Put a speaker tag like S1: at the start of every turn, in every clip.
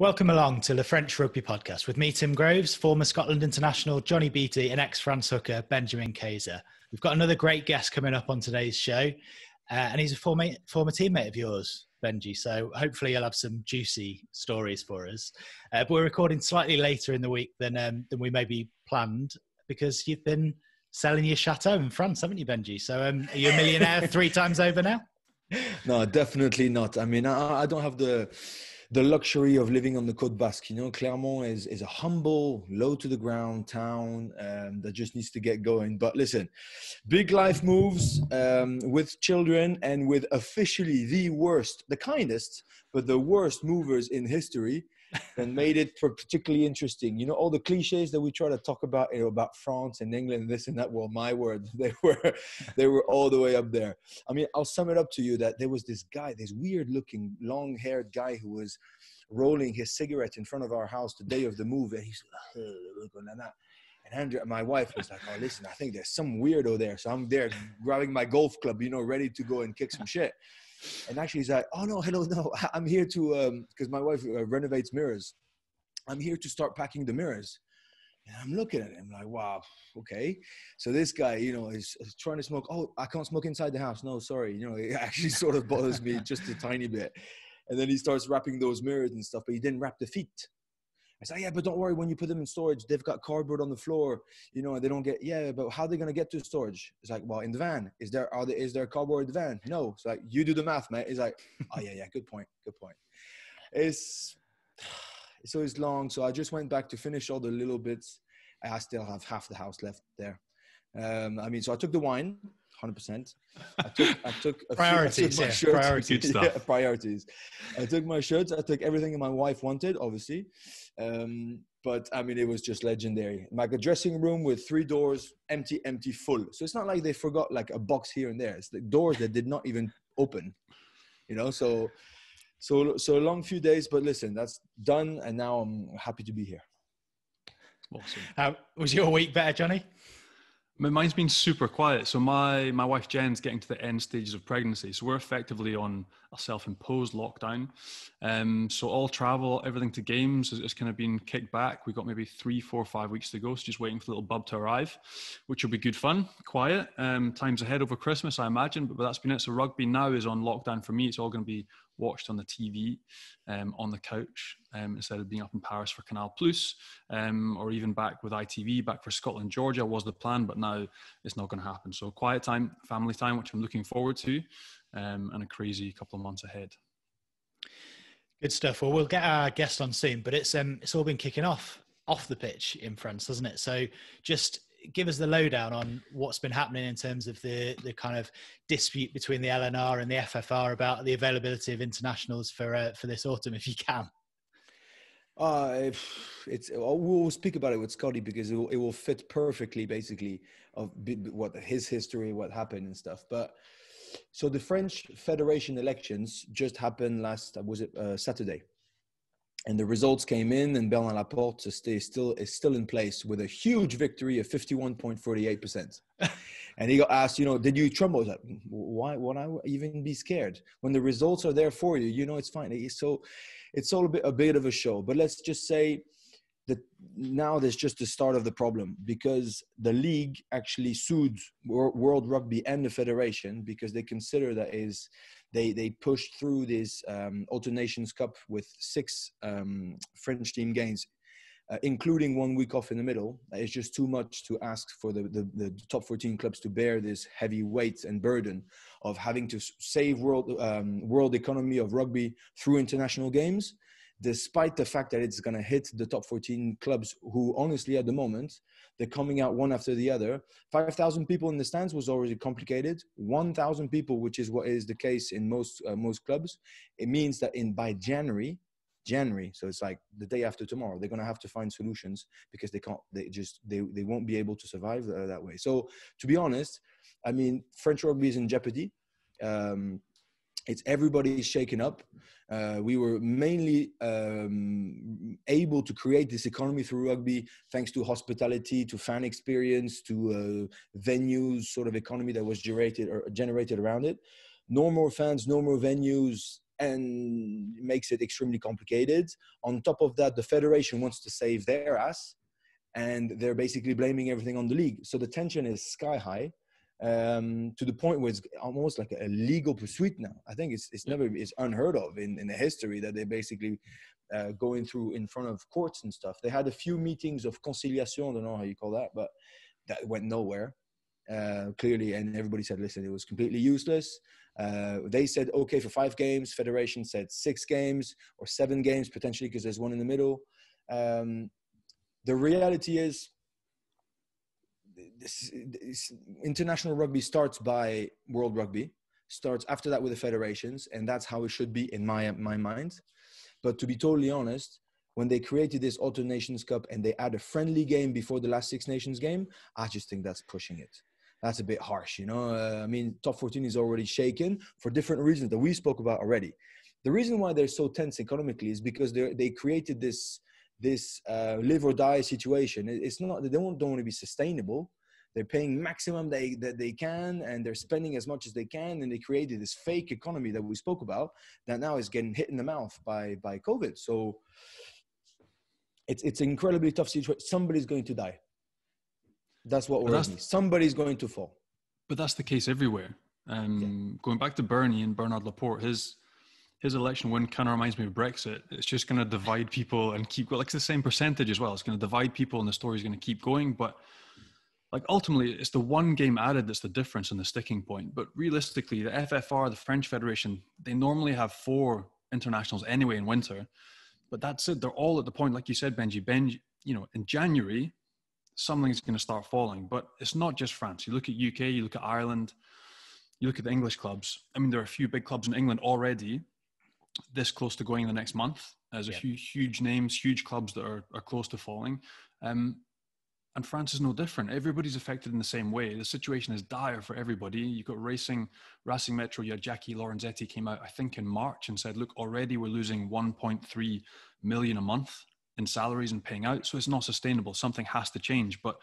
S1: Welcome along to the French Rugby Podcast with me, Tim Groves, former Scotland international, Johnny Beattie, and ex-France hooker, Benjamin Kaiser. We've got another great guest coming up on today's show, and he's a former teammate of yours, Benji, so hopefully you'll have some juicy stories for us. But we're recording slightly later in the week than we maybe planned, because you've been selling your chateau in France, haven't you, Benji? So are you a millionaire 3 times over now?
S2: No, definitely not. I mean, I don't have the luxury of living on the Côte Basque. You know, Clermont is a humble, low to the ground town that just needs to get going. But listen, big life moves with children and with officially the kindest, but the worst movers in history, and made it particularly interesting. You know, all the cliches that we try to talk about, about France and England, this and that. Well, my word, they were all the way up there. I mean, I'll sum it up to you that there was this guy, this weird-looking, long-haired guy who was rolling his cigarette in front of our house the day of the move, and he's and Andrea, my wife, was like, "Oh, listen, I think there's some weirdo there." So I'm there grabbing my golf club, ready to go and kick some shit. And actually he's like, "Oh, no, hello, no, I'm here to, because my wife renovates mirrors. I'm here to start packing the mirrors." And I'm looking at him like, wow, okay. So this guy, is trying to smoke. "Oh, I can't smoke inside the house." "No, sorry." It actually sort of bothers me just a tiny bit. And then he starts wrapping those mirrors and stuff, but he didn't wrap the feet. I said, "Yeah, but don't worry, when you put them in storage, they've got cardboard on the floor, and they don't get," "Yeah, but how are they going to get to storage?" It's like, "Well, in the van. Is there cardboard in the van?" "No." It's like, "You do the math, mate." It's like, "Oh, yeah, good point. So it's long. So I just went back to finish all the little bits. I still have half the house left there. So I took the wine, 100%. I took
S1: Priorities,
S2: my shirts.
S1: Priorities.
S2: Good stuff. Yeah, priorities. I took my shirts. I took everything my wife wanted, obviously. But I mean, it was just legendary. Like a dressing room with 3 doors, empty, full. So it's not like they forgot like a box here and there. It's the doors that did not even open, So a long few days, but listen, that's done. And now I'm happy to be here.
S1: Awesome. Was your week better, Johnny?
S3: Mine's been super quiet. So my wife Jen's getting to the end stages of pregnancy. So we're effectively on a self-imposed lockdown. So all travel, everything to games is kind of been kicked back. We've got maybe 3, 4, 5 weeks to go. So just waiting for little bub to arrive, which will be good fun, quiet. Times ahead over Christmas, I imagine, but that's been it. So rugby now is on lockdown for me. It's all going to be watched on the TV, on the couch, instead of being up in Paris for Canal Plus, or even back with ITV, back for Scotland, Georgia was the plan, but now it's not going to happen. So quiet time, family time, which I'm looking forward to, and a crazy couple of months ahead.
S1: Good stuff. Well, we'll get our guest on soon, but it's all been kicking off the pitch in France, hasn't it? So just give us the lowdown on what's been happening in terms of the kind of dispute between the LNR and the FFR about the availability of internationals for this autumn, if you can.
S2: We'll speak about it with Scotty, because it will fit perfectly, basically, of what his history, what happened and stuff. But so the French Federation elections just happened Saturday. And the results came in, and Bernard Laporte is still in place with a huge victory of 51.48%. And he got asked, "Did you tremble?" I was like, "Why would I even be scared? When the results are there for you, it's fine." So it's all a bit of a show. But let's just say that now there's just the start of the problem, because the league actually sued World Rugby and the federation, because they consider that they pushed through this Auto Nations Cup with 6 French team games, including 1 week off in the middle. It's just too much to ask for the top 14 clubs to bear this heavy weight and burden of having to save world economy of rugby through international games, despite the fact that it's going to hit the top 14 clubs who, honestly, at the moment, they're coming out one after the other. 5,000 people in the stands was already complicated. 1,000 people, which is what is the case in most clubs. It means that by January, so it's like the day after tomorrow, they're going to have to find solutions, because they won't be able to survive that way. So to be honest, I mean, French rugby is in jeopardy. It's everybody's shaken up. We were mainly able to create this economy through rugby thanks to hospitality, to fan experience, to venues, sort of economy that was generated around it. No more fans, no more venues. and makes it extremely complicated. On top of that, the federation wants to save their ass, and they're basically blaming everything on the league. So the tension is sky high, to the point where it's almost like a legal pursuit now. I think it's unheard of in the history that they're basically going through in front of courts and stuff. They had a few meetings of conciliation, I don't know how you call that, but that went nowhere. Clearly, and everybody said, listen, it was completely useless. They said, okay, for 5 games. Federation said 6 games or 7 games, potentially, because there's one in the middle. The reality is, this international rugby starts by World Rugby, starts after that with the federations, and that's how it should be in my mind. But to be totally honest, when they created this Auto Nations Cup and they add a friendly game before the last Six Nations game, I just think that's pushing it. That's a bit harsh, you know. I mean, top 14 is already shaken for different reasons that we spoke about already. The reason why they're so tense economically is because they created this live or die situation. It's not, they don't want to be sustainable. They're paying maximum that they can, and they're spending as much as they can, and they created this fake economy that we spoke about that now is getting hit in the mouth by COVID. So it's an incredibly tough situation. Somebody's going to die. That's what worries me. Somebody's going to fall.
S3: But that's the case everywhere. Going back to Bernie and Bernard Laporte, his election win kind of reminds me of Brexit. It's just going to divide people and keep going. Like, it's the same percentage as well. It's going to divide people, and the story's going to keep going. But like, ultimately, it's the one game added that's the difference and the sticking point. But realistically, the FFR, the French Federation, they normally have 4 internationals anyway in winter. But that's it. They're all at the point, like you said, Benji, you know, in January, something's going to start falling. But it's not just France. You look at UK, you look at Ireland, you look at the English clubs. I mean, there are a few big clubs in England already this close to going in the next month. There's a few huge names, huge clubs that are close to falling. And France is no different. Everybody's affected in the same way. The situation is dire for everybody. You've got Racing Metro. You had Jackie Lorenzetti came out, I think, in March and said, look, already we're losing 1.3 million a month in salaries and paying out. So it's not sustainable. Something has to change. But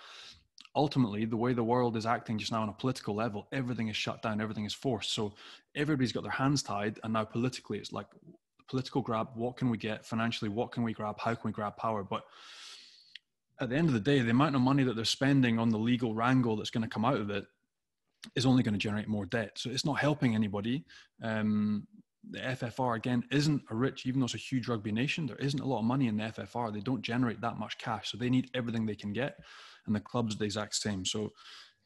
S3: ultimately, the way the world is acting just now on a political level, everything is shut down, everything is forced. So everybody's got their hands tied. And now politically, it's like political grab. What can we get? Financially, what can we grab? How can we grab power? But at the end of the day, the amount of money that they're spending on the legal wrangle that's going to come out of it is only going to generate more debt. So it's not helping anybody. The FFR, again, isn't a rich, even though it's a huge rugby nation, there isn't a lot of money in the FFR. They don't generate that much cash. So they need everything they can get. And the club's the exact same. So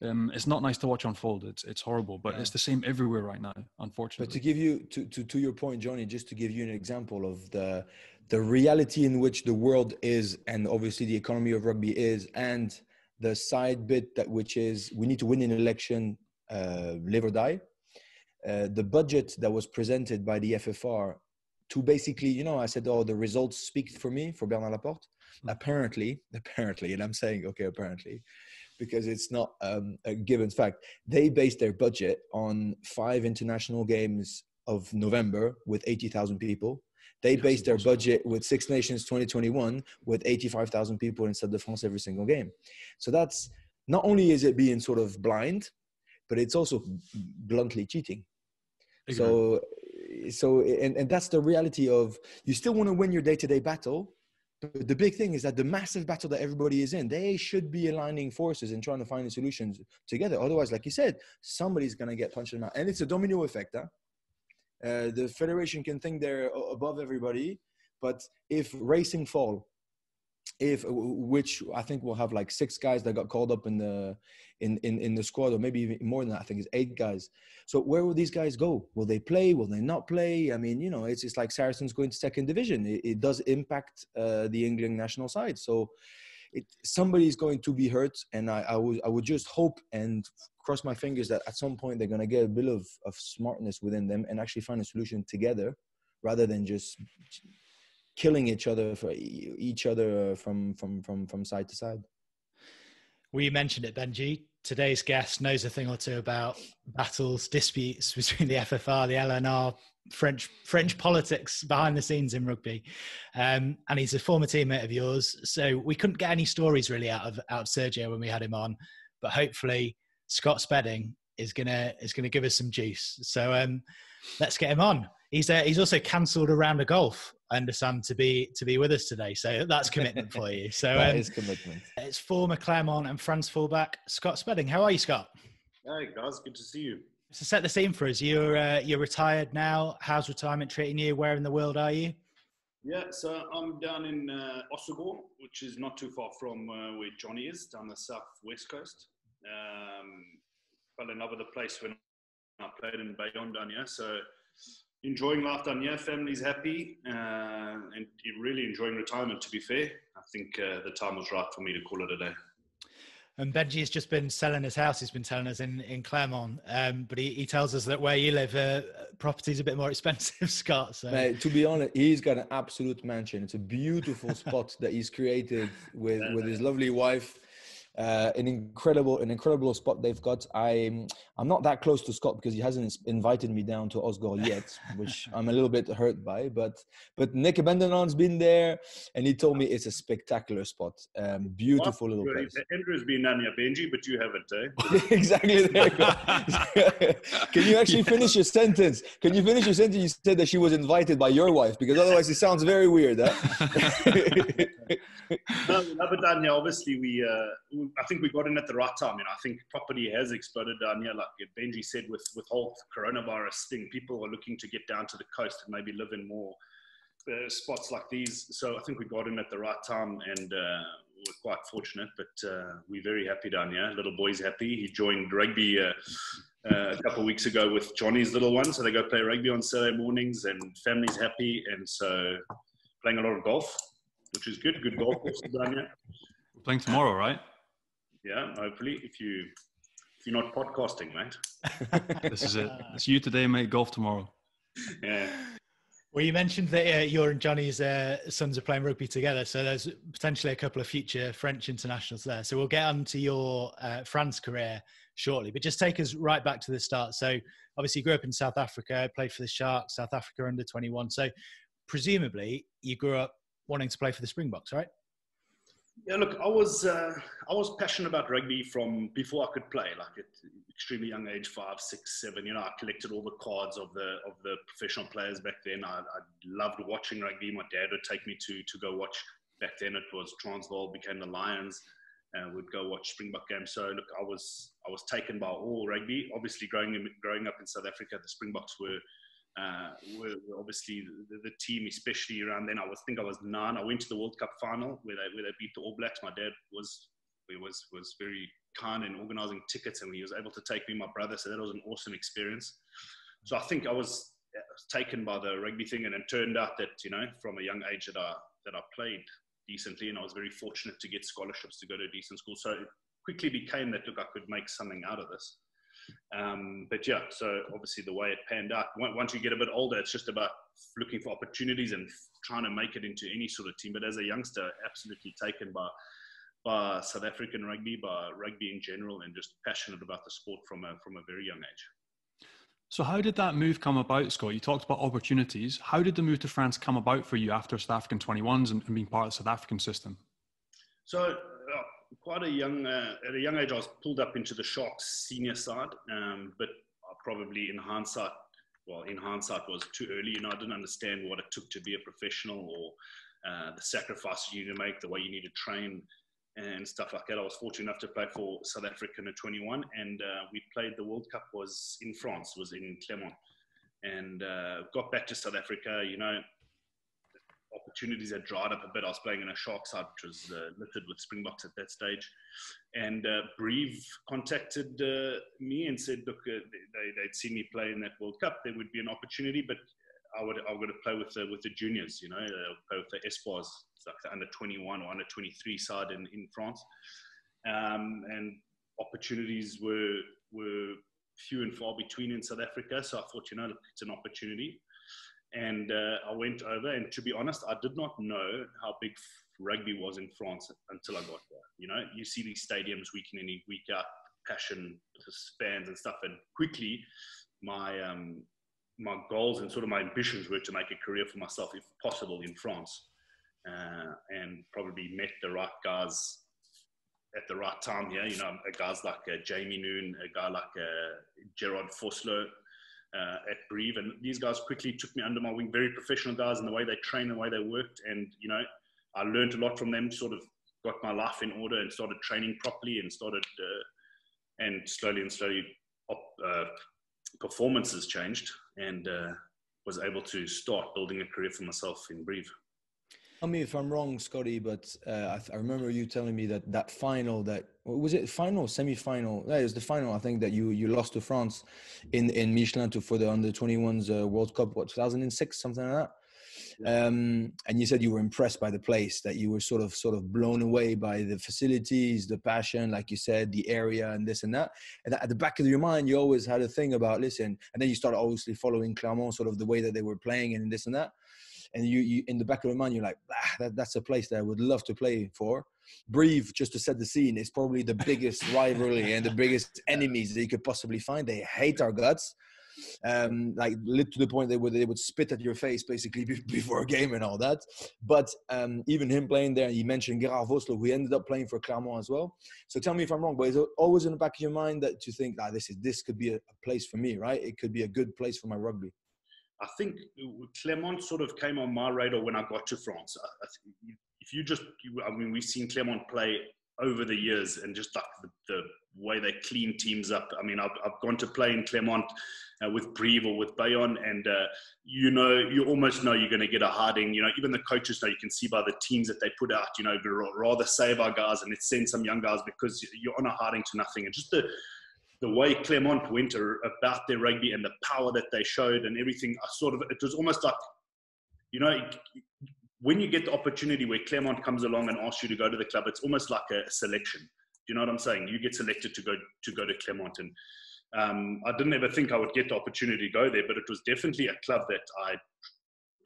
S3: it's not nice to watch unfold. It's horrible, but it's the same everywhere right now, unfortunately.
S2: But to give you, to your point, Johnny, just to give you an example of the reality in which the world is, and obviously the economy of rugby is, and the side bit that which is we need to win an election, live or die. The budget that was presented by the FFR to basically, you know, I said, oh, the results speak for me, for Bernard Laporte. Apparently, and I'm saying, okay, apparently, because it's not a given fact. They based their budget on 5 international games of November with 80,000 people. They based their budget with Six Nations 2021 with 85,000 people in Stade de France every single game. So that's, not only is it being sort of blind, but it's also bluntly cheating. So that's the reality of, you still want to win your day-to-day battle. But the big thing is that the massive battle that everybody is in, they should be aligning forces and trying to find the solutions together. Otherwise, like you said, somebody's going to get punched in the mouth. And it's a domino effect. The federation can think they're above everybody, but if Racing fall, which I think we'll have like 6 guys that got called up in the squad, or maybe even more than that, I think it's 8 guys. So where will these guys go? Will they play? Will they not play? I mean, you know, it's just like Saracens going to second division. It does impact the England national side. So somebody's going to be hurt, and I would just hope and cross my fingers that at some point they're going to get a bit of smartness within them and actually find a solution together, rather than just killing each other from side to side.
S1: Well, you mentioned it, Benji. Today's guest knows a thing or two about battles, disputes between the FFR, the LNR, French politics behind the scenes in rugby, and he's a former teammate of yours. So we couldn't get any stories really out of Sergio when we had him on, but hopefully Scott Spedding is gonna give us some juice. So let's get him on. He's also cancelled a round of golf, I understand, to be with us today. So that's commitment for you. So
S2: that is commitment.
S1: It's former Clermont and France fullback Scott Spedding. How are you, Scott?
S4: Hey guys, good to see you.
S1: So set the scene for us. You're retired now. How's retirement treating you? Where in the world are you?
S4: Yeah, so I'm down in Osogor, which is not too far from where Johnny is, down the southwest coast. Fell in love with the place when I played in Bayonne down here. So enjoying life down here, family's happy, and really enjoying retirement, to be fair. I think the time was right for me to call it a day.
S1: And Benji's just been selling his house. He's been telling us in Clermont, but he tells us that where you live, property's a bit more expensive, Scott. So,
S2: mate, to be honest, he's got an absolute mansion. It's a beautiful spot that he's created with his lovely wife. An incredible spot they've got. I'm not that close to Scott because he hasn't invited me down to Osgore yet, which I'm a little bit hurt by. But Nick Abandonin's been there, and he told me it's a spectacular spot. Beautiful little place.
S4: Andrew's been down here, Benji, but you haven't, eh?
S2: Exactly. There you go. Can you actually finish your sentence? Can you finish your sentence? You said that she was invited by your wife, because otherwise it sounds very weird. Huh?
S4: No, we love it down here. Obviously, I think we got in at the right time. I think property has exploded down here. Like Benji said, with whole coronavirus thing, people are looking to get down to the coast and maybe live in more spots like these. So I think we got in at the right time, and we're quite fortunate. But we're very happy down here. Little boy's happy. He joined rugby a couple of weeks ago with Johnny's little one. So they go play rugby on Saturday mornings, and family's happy. And so playing a lot of golf, which is good. Good golf course down here.
S3: We're playing tomorrow, right?
S4: Yeah, hopefully. If you're not podcasting, mate.
S3: This is it. It's you today, mate. Golf tomorrow.
S4: Yeah.
S1: Well, you mentioned that you and Johnny's sons are playing rugby together, so there's potentially a couple of future French internationals there. So we'll get on to your France career shortly, but just take us right back to the start. So obviously you grew up in South Africa, played for the Sharks, South Africa under 21. So presumably you grew up wanting to play for the Springboks, right?
S4: Yeah, look, I was passionate about rugby from before I could play. Like at extremely young age, 5, 6, 7. I collected all the cards of the professional players back then. I loved watching rugby. My dad would take me to go watch. Back then it was Transvaal, became the Lions, and we'd go watch Springbok games. So look, I was taken by all rugby. Obviously, growing up in South Africa, the Springboks were obviously the team, especially around then. I think I was 9. I went to the World Cup final where they beat the All Blacks. My dad was very kind in organising tickets, and he was able to take me and my brother. So that was an awesome experience. So I think I was taken by the rugby thing, and it turned out that from a young age that I played decently, and I was very fortunate to get scholarships to go to a decent school. So it quickly became that I could make something out of this. But yeah, so obviously the way it panned out, once you get a bit older, it's just about looking for opportunities and trying to make it into any sort of team. But as a youngster, absolutely taken by South African rugby, by rugby in general, and just passionate about the sport from a very young age.
S3: So how did that move come about, Scott? You talked about opportunities. How did the move to France come about for you after South African 21s and being part of the South African system?
S4: So at a young age, I was pulled up into the Sharks senior side, but probably in hindsight was too early. I didn't understand what it took to be a professional, or the sacrifices you need to make, the way you need to train and stuff like that. I was fortunate enough to play for South Africa at 21, and we played the World Cup was in France, was in Clermont, and got back to South Africa. Opportunities had dried up a bit. I was playing in a Shark side, which was littered with Springboks at that stage. And Breve contacted me and said, look, they'd seen me play in that World Cup. There would be an opportunity, but I would play with the juniors, they'll play with the Espoirs. It's like the under 21 or under 23 side in France. And opportunities were few and far between in South Africa. So I thought, it's an opportunity. And I went over, and to be honest, I did not know how big rugby was in France until I got there. You see these stadiums week in and week out, passion with the fans and stuff. And quickly, my goals and sort of my ambitions were to make a career for myself, if possible, in France, and probably met the right guys at the right time here. Guys like Jamie Noon, a guy like Gerard Foslo. at Breve, and these guys quickly took me under my wing. Very professional guys in the way they train and the way they worked, and I learned a lot from them. Sort of got my life in order and started training properly, and started and slowly performances changed, and was able to start building a career for myself in Breve.
S2: Tell me if I'm wrong, Scotty, but I remember you telling me that final, was it final, semi-final? Yeah, it was the final. I think that you lost to France in Michelin for the under-21s World Cup, 2006, something like that. Yeah. And you said you were impressed by the place, that you were sort of blown away by the facilities, the passion, like you said, the area and this and that. And at the back of your mind, you always had a thing about, listen, and then you started obviously following Clermont, sort of the way that they were playing and this and that. And you in the back of your mind, you're like, that's a place that I would love to play for. Breve, just to set the scene, is probably the biggest rivalry and the biggest enemies that you could possibly find. They hate our guts, like lit to the point they would spit at your face basically before a game and all that. But even him playing there, you mentioned Gerard Voslo, who ended up playing for Clermont as well. So tell me if I'm wrong, but is it always in the back of your mind that you think, this could be a place for me, right? It could be a good place for my rugby.
S4: I think Clermont sort of came on my radar when I got to France. We've seen Clermont play over the years, and just like the way they clean teams up. I mean, I've gone to play in Clermont with Breve or with Bayonne, and you almost know you're going to get a harding. Even the coaches know. You can see by the teams that they put out. Rather save our guys and let's send some young guys, because you're on a harding to nothing. And just the way Clermont went about their rugby and the power that they showed and everything, it was almost like, when you get the opportunity where Clermont comes along and asks you to go to the club, it's almost like a selection. Do you know what I'm saying? You get selected to go to Clermont. And I didn't ever think I would get the opportunity to go there, but it was definitely a club that I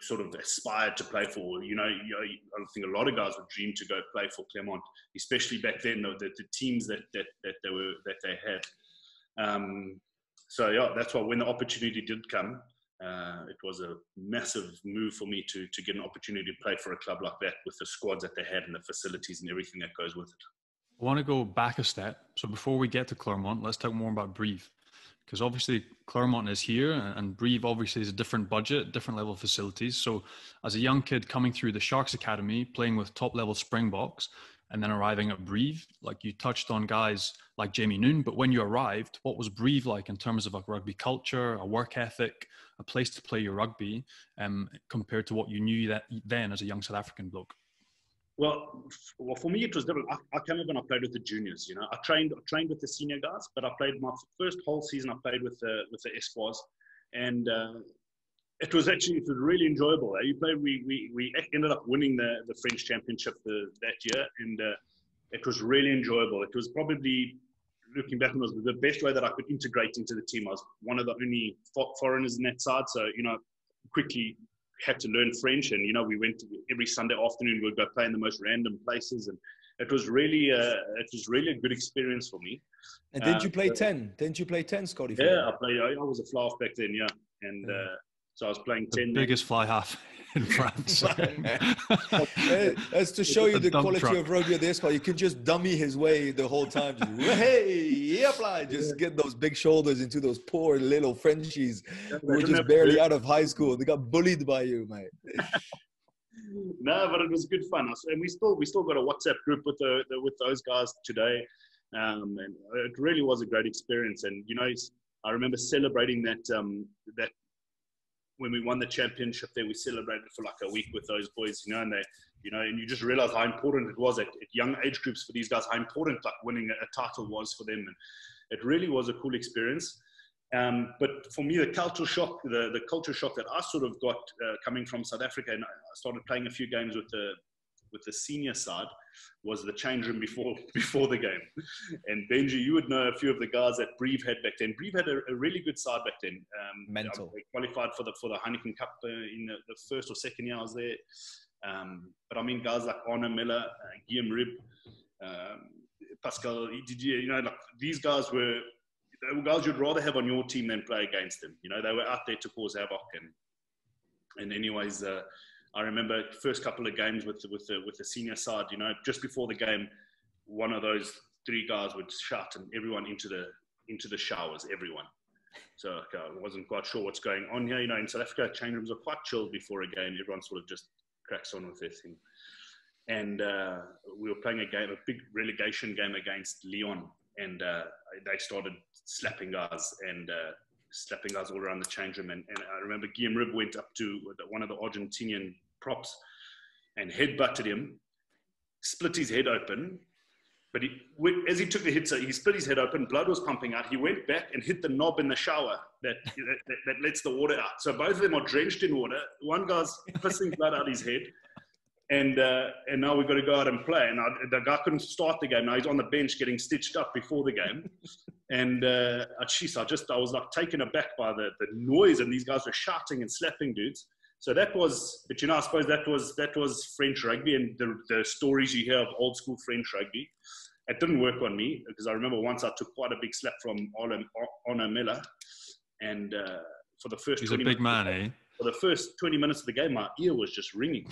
S4: sort of aspired to play for. I think a lot of guys would dream to go play for Clermont, especially back then, the teams that they had. So yeah, that's why when the opportunity did come, it was a massive move for me to get an opportunity to play for a club like that, with the squads that they had and the facilities and everything that goes with it.
S3: I want to go back a step. So before we get to Clermont, let's talk more about Breve, because obviously Clermont is here, and Breve obviously is a different budget, different level of facilities. So as a young kid coming through the Sharks Academy, playing with top level Springboks, and then arriving at Breve, like you touched on guys like Jamie Noon, but when you arrived, what was Breve like in terms of a rugby culture, a work ethic, a place to play your rugby, compared to what you knew then as a young South African bloke?
S4: Well, for me, it was different. I came up and I played with the juniors. I trained with the senior guys, but I played my first whole season. I played with the Espoirs, and it was really enjoyable. We ended up winning the French championship that year, and it was really enjoyable. It was probably, looking back, it was the best way that I could integrate into the team. I was one of the only foreigners in that side, so quickly had to learn French, and we went every Sunday afternoon. We'd go play in the most random places, and it was really a good experience for me.
S2: And didn't you play 10? Didn't you play 10, Scotty?
S4: Yeah, I was a fly half back then, yeah, and so I was playing 10.
S3: The biggest fly half in France.
S2: That's to show you the quality of rugby at the Espoir. You can just dummy his way the whole time. Just get those big shoulders into those poor little Frenchies who were just barely out of high school. They got bullied by you, mate.
S4: No, but it was good fun. And we still got a WhatsApp group with those guys today. And it really was a great experience. And, I remember celebrating that when we won the championship there, we celebrated for like a week with those boys, and and you just realize how important it was at young age groups for these guys, how important like winning a title was for them. And it really was a cool experience. But for me, the culture shock that I sort of got coming from South Africa, and I started playing a few games with the senior side, was the change room before the game. And Benji, you would know a few of the guys that Breve had back then. Breve had a really good side back then.
S2: Mental.
S4: They qualified for the Heineken Cup in the first or second year I was there. But I mean, guys like Arno Miller, Guillaume Rib, Pascal Didier, these guys were guys you'd rather have on your team than play against them. They were out there to cause havoc. And anyways, I remember first couple of games with the senior side, just before the game, one of those three guys would shout and everyone into the showers, everyone. So I wasn't quite sure what's going on here. In South Africa, change rooms are quite chilled before a game. Everyone sort of just cracks on with their thing. And we were playing a big relegation game against Lyon. And they started slapping guys all around the change room. And I remember Guillaume Rib went up to one of the Argentinian props and headbutted him, split his head open. But as he took the hit, so he split his head open, blood was pumping out. He went back and hit the knob in the shower that lets the water out. So both of them are drenched in water. One guy's pissing blood out his head. And now we've got to go out and play. And the guy couldn't start the game. Now he's on the bench getting stitched up before the game. And I was like taken aback by the noise, and these guys were shouting and slapping dudes. So that was, but I suppose that was French rugby, and the stories you hear of old school French rugby. It didn't work on me, because I remember once I took quite a big slap from Arno Miller, and for the first
S3: he's a big man, eh?
S4: For the first 20 minutes of the game, my ear was just ringing.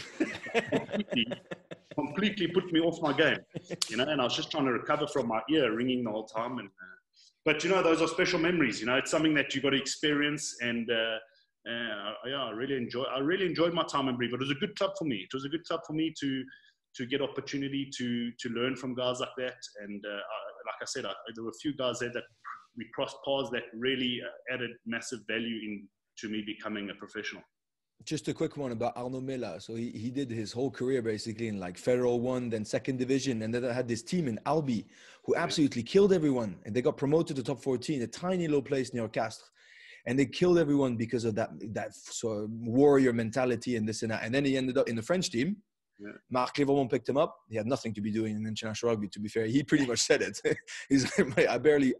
S4: completely put me off my game, and I was just trying to recover from my ear ringing the whole time. But those are special memories. It's something that you got to experience, and I really enjoyed my time in Brive. It was a good club for me. It was a good club for me to get opportunity to learn from guys like that. And like I said, there were a few guys there that we crossed paths that really added massive value to me becoming a professional.
S2: Just a quick one about Arno Miller. So he did his whole career basically in like Federal 1, then second division. And then I had this team in Albi who absolutely killed everyone. And they got promoted to top 14, a tiny little place near Castres. And they killed everyone because of that sort of warrior mentality and this and that. And then he ended up in the French team. Yeah. Marc Clévermont picked him up. He had nothing to be doing in international rugby, to be fair. He pretty much said it. He's like, I barely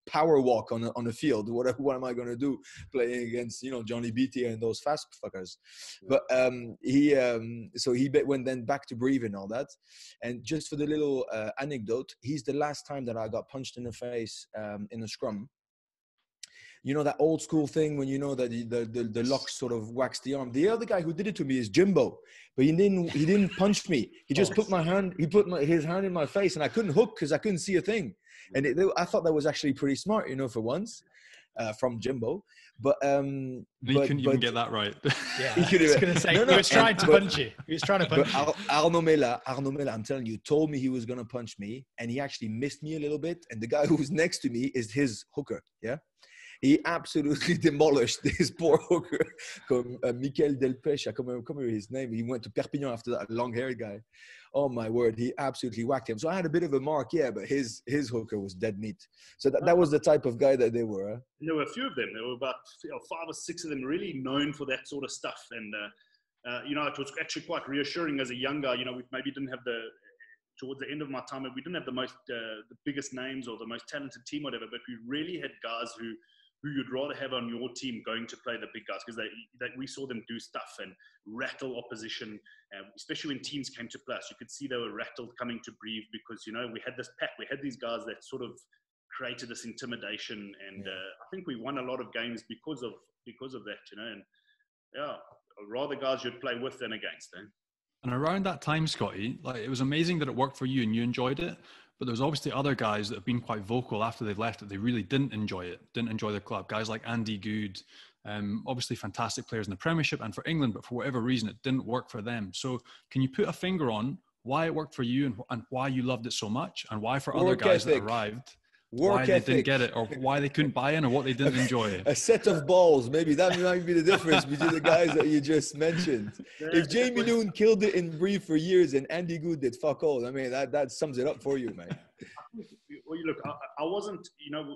S2: power walk on a field. What am I going to do playing against, Johnny Beattie and those fast fuckers? Yeah. But he went then back to Brive and all that. And just for the little anecdote, he's the last time that I got punched in the face in a scrum. That old school thing when that the lock sort of whacks the arm. The other guy who did it to me is Jimbo, but he didn't punch me. He just put his hand in my face, and I couldn't hook because I couldn't see a thing. And I thought that was actually pretty smart, for once, from Jimbo. But
S3: he couldn't even get that right.
S1: Yeah, I was going to say, he was trying to punch you. He was trying to punch you.
S2: Arno Miller, I'm telling you, told me he was going to punch me, and he actually missed me a little bit. And the guy who was next to me is his hooker, yeah? He absolutely demolished this poor hooker, Michael Delpech. I can't remember his name. He went to Perpignan after that, long-haired guy. Oh, my word. He absolutely whacked him. So I had a bit of a mark, yeah, but his hooker was dead meat. So that was the type of guy that they were. Huh?
S4: And there were a few of them. There were about 5 or 6 of them really known for that sort of stuff. And, it was actually quite reassuring as a young guy. We maybe didn't have towards the end of my time, we didn't have the biggest names or the most talented team, whatever, but we really had guys who you'd rather have on your team going to play the big guys, because we saw them do stuff and rattle opposition, especially when teams came to play us. You could see they were rattled coming to Brive because, we had this pack. We had these guys that sort of created this intimidation, and I think we won a lot of games because of that, and rather guys you'd play with than against.
S3: And around that time, Scotty, it was amazing that it worked for you and you enjoyed it. But there's obviously other guys that have been quite vocal after they've left that they really didn't enjoy the club. Guys like Andy Good, obviously fantastic players in the Premiership and for England, but for whatever reason, it didn't work for them. So can you put a finger on why it worked for you and why you loved it so much, and why for other guys that arrived, why they didn't get it, or why they couldn't buy in, or what they didn't enjoy?
S2: A set of balls, maybe that might be the difference between the guys that you just mentioned. If Jamie Noon killed it in Brive for years and Andy Good did fuck all, I mean, that sums it up for you, man.
S4: Well, look, I wasn't,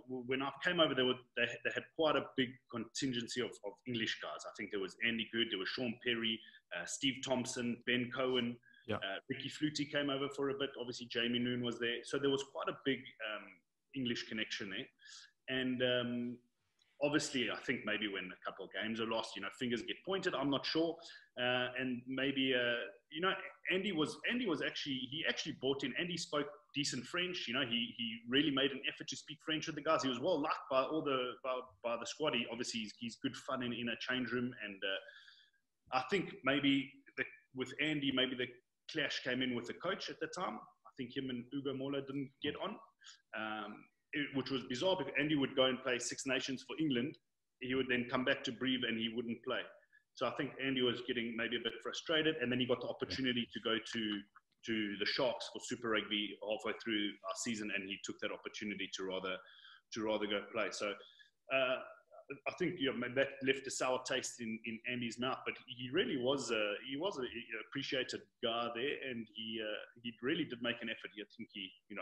S4: when I came over, they had quite a big contingency of English guys. I think there was Andy Good, there was Sean Perry, Steve Thompson, Ben Cohen, Ricky Flutie came over for a bit. Obviously, Jamie Noon was there. So there was quite a big English connection there. And obviously, I think maybe when a couple of games are lost, fingers get pointed. I'm not sure. And maybe, Andy was actually, he actually bought in. Andy spoke decent French. He really made an effort to speak French with the guys. He was well liked by all by the squad. Obviously, he's good fun in a change room. And I think maybe with Andy, maybe the clash came in with the coach at the time. I think him and Hugo Mola didn't get on. which was bizarre because Andy would go and play Six Nations for England. He would then come back to Breve and he wouldn't play. So I think Andy was getting maybe a bit frustrated, and then he got the opportunity to go to the Sharks for Super Rugby halfway through our season, and he took that opportunity to rather go play. So I think that left a sour taste in Andy's mouth, but he really was a appreciated guy there, and he really did make an effort. I think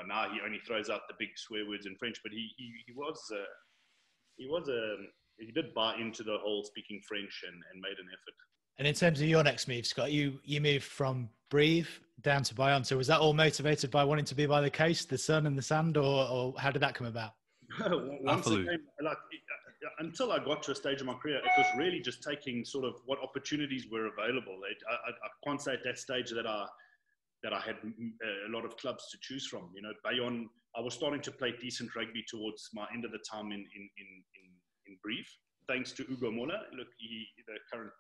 S4: now he only throws out the big swear words in French, but he did buy into the whole speaking French and made an effort.
S1: And in terms of your next move, Scott, you moved from Breve down to Bayonne. So was that all motivated by wanting to be by the coast, the sun and the sand, or how did that come about?
S4: Once again, until I got to a stage of my career, it was really just taking sort of what opportunities were available. I can't say at that stage that I had a lot of clubs to choose from. Bayonne, I was starting to play decent rugby towards my end of the time in Breve, thanks to Hugo Moller. Look, the current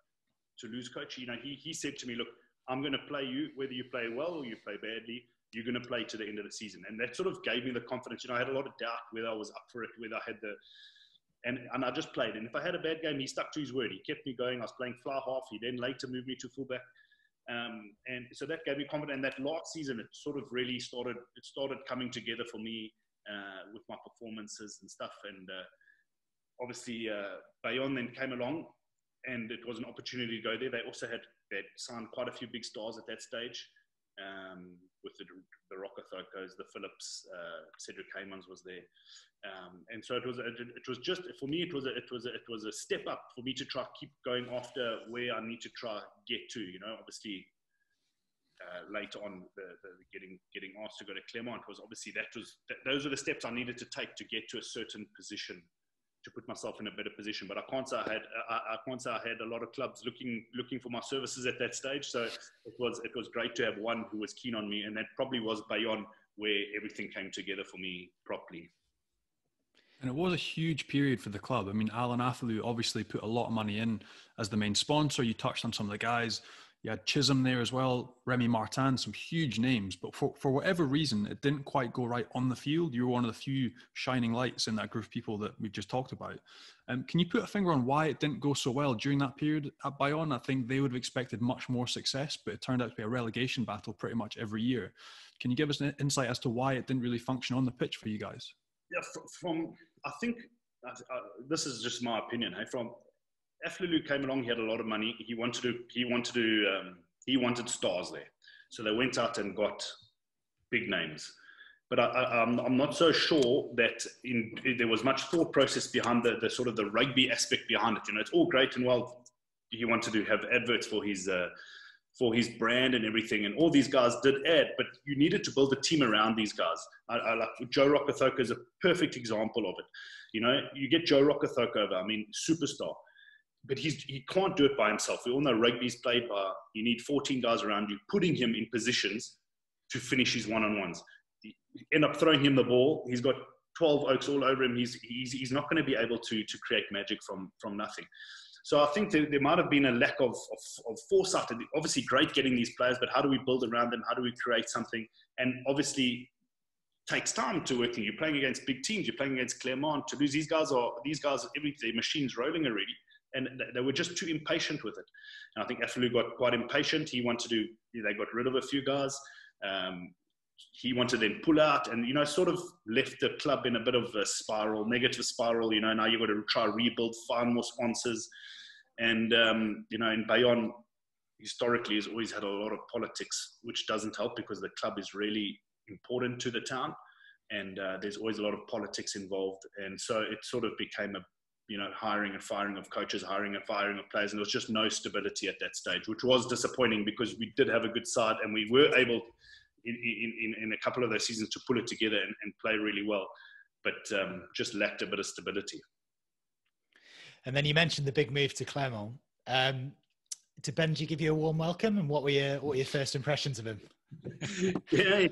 S4: Toulouse coach, he said to me, look, I'm going to play you, whether you play well or you play badly, you're going to play to the end of the season. And that sort of gave me the confidence. I had a lot of doubt whether I was up for it, whether I had and I just played. And if I had a bad game, he stuck to his word. He kept me going. I was playing fly half. He then later moved me to fullback. And so that gave me confidence. And that last season, it sort of really started coming together for me with my performances and stuff. And obviously, Bayonne then came along, and it was an opportunity to go there. They also they'd signed quite a few big stars at that stage, with the Rokothokos, the Phillips, Cedric Heymans was there, and so it was just for me. It was a step up for me to try keep going after where I need to try get to. Obviously. Later on, the getting asked to go to Clermont was obviously those are the steps I needed to take to get to a certain position, to put myself in a better position. But I can't say I had a lot of clubs looking for my services at that stage. So it was great to have one who was keen on me, and that probably was Bayonne, where everything came together for me properly.
S3: And it was a huge period for the club. I mean, Alan Athalou obviously put a lot of money in as the main sponsor. You touched on some of the guys. You had Chisholm there as well, Remy Martin, some huge names. But for whatever reason, it didn't quite go right on the field. You were one of the few shining lights in that group of people that we've just talked about. Can you put a finger on why it didn't go so well during that period at Bayonne? I think they would have expected much more success, but it turned out to be a relegation battle pretty much every year. Can you give us an insight as to why it didn't really function on the pitch for you guys?
S4: Yeah, I think this is just my opinion. From Athalou came along, he had a lot of money. He wanted stars there, so they went out and got big names. But I'm not so sure that there was much thought process behind the sort of the rugby aspect behind it. It's all great and well. He wanted to have adverts for his brand and everything, and all these guys did ad, but you needed to build a team around these guys. I like Joe Rokothoko is a perfect example of it. You get Joe Rokothoko over, superstar. But he can't do it by himself. We all know rugby's played by, you need 14 guys around you, putting him in positions to finish his one-on-ones. You end up throwing him the ball. He's got 12 oaks all over him. He's not going to be able to create magic from nothing. So I think there might have been a lack of foresight. Obviously, great getting these players, but how do we build around them? How do we create something? And obviously, takes time to work. You're playing against big teams. You're playing against Clermont, Toulouse. These guys, their machine's rolling already. And they were just too impatient with it. And I think Athalou got quite impatient. They got rid of a few guys. He wanted to then pull out and, sort of left the club in a bit of a negative spiral. Now you've got to try rebuild, find more sponsors. And, in Bayonne, historically, has always had a lot of politics, which doesn't help because the club is really important to the town. And there's always a lot of politics involved. And so it sort of became hiring and firing of coaches, hiring and firing of players. And there was just no stability at that stage, which was disappointing because we did have a good side and we were able in a couple of those seasons to pull it together and play really well, but just lacked a bit of stability.
S1: And then you mentioned the big move to Clermont. Did Benji give you a warm welcome, and what were your first impressions of him?
S4: Yeah,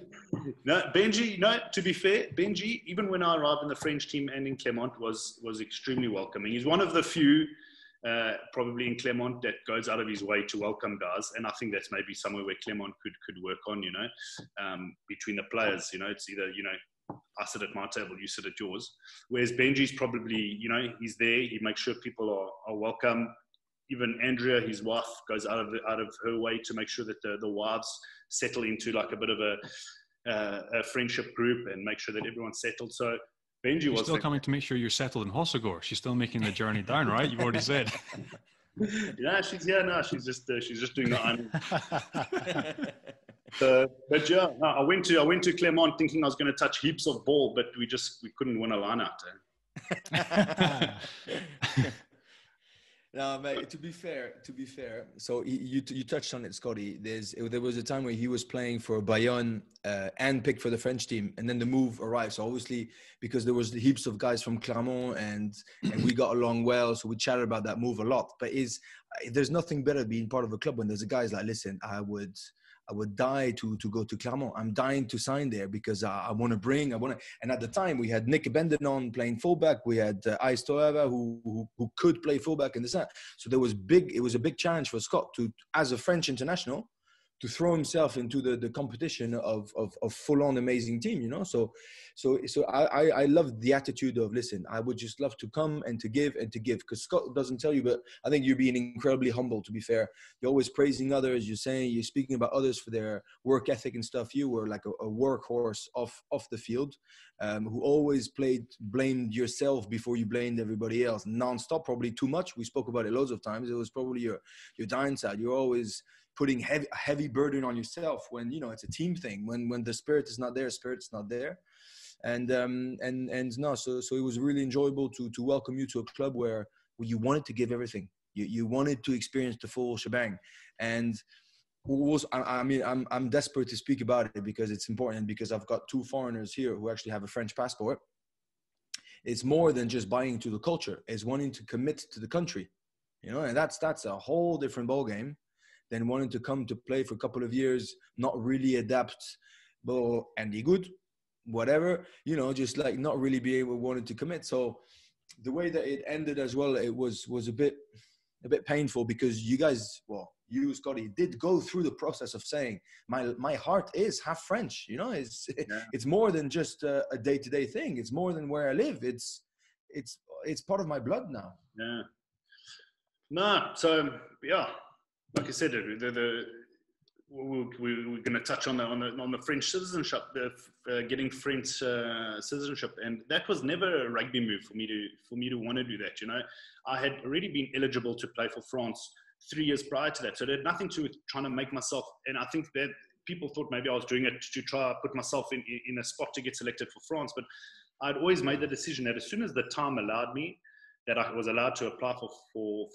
S4: no, Benji. No, to be fair, Benji, even when I arrived in the French team and in Clermont, was extremely welcoming. He's one of the few, probably in Clermont, that goes out of his way to welcome guys, and I think that's maybe somewhere where Clermont could work on. Between the players, it's either I sit at my table, you sit at yours. Whereas Benji's probably, you know, he's there. He makes sure people are welcome. Even Andrea, his wife, goes out of her way to make sure that the wives settle into like a bit of a friendship group and make sure that everyone's settled. So Benji was
S3: still coming to make sure you're settled in Hossegor. She's still making the journey down, right? You've already said.
S4: Yeah, she's here now. She's just doing the iron. But yeah, no, I went to Clermont thinking I was going to touch heaps of ball, but we couldn't win a line out.
S2: No, mate, to be fair, so you touched on it, Scotty. There was a time where he was playing for Bayonne and picked for the French team, and then the move arrived. So obviously, because there was heaps of guys from Clermont and we got along well, so we chatted about that move a lot. But there's nothing better being part of a club when there's a guy's like, listen, I would die to go to Clermont. I'm dying to sign there because I want to. And at the time we had Nick Bendenon playing fullback. We had Ais Toeva who could play fullback in the set. So it was a big challenge for Scott as a French international, to throw himself into the competition of full-on amazing team, you know. So I love the attitude of, listen, I would just love to come and to give, because Scott doesn't tell you, but I think you're being incredibly humble, to be fair. You're always praising others. You're speaking about others for their work ethic and stuff. You were like a workhorse off the field, who always blamed yourself before you blamed everybody else, non-stop, probably too much. We spoke about it loads of times. It was probably your downside. You're always putting heavy burden on yourself when, you know, it's a team thing. When the spirit is not there, spirit's not there. And no, so it was really enjoyable to welcome you to a club where you wanted to give everything. You wanted to experience the full shebang. And I'm desperate to speak about it because it's important, because I've got two foreigners here who actually have a French passport. It's more than just buying into the culture. It's wanting to commit to the country, you know, and that's a whole different ballgame than wanting to come to play for a couple of years, not really adapt, and be good, whatever, you know, just like not really be able wanted to commit. So the way that it ended as well, it was a bit painful, because you guys, you, Scotty, did go through the process of saying my heart is half French, you know. It's more than just a day-to-day thing. It's more than where I live. It's part of my blood now.
S4: Yeah. No, so yeah, like I said, we're going to touch on the French citizenship, getting French citizenship, and that was never a rugby move for me to want to do that. You know, I had already been eligible to play for France 3 years prior to that, so it had nothing to do with trying to make myself. And I think that people thought maybe I was doing it to try to put myself in a spot to get selected for France, but I'd always made the decision that as soon as the time allowed me, that I was allowed to apply for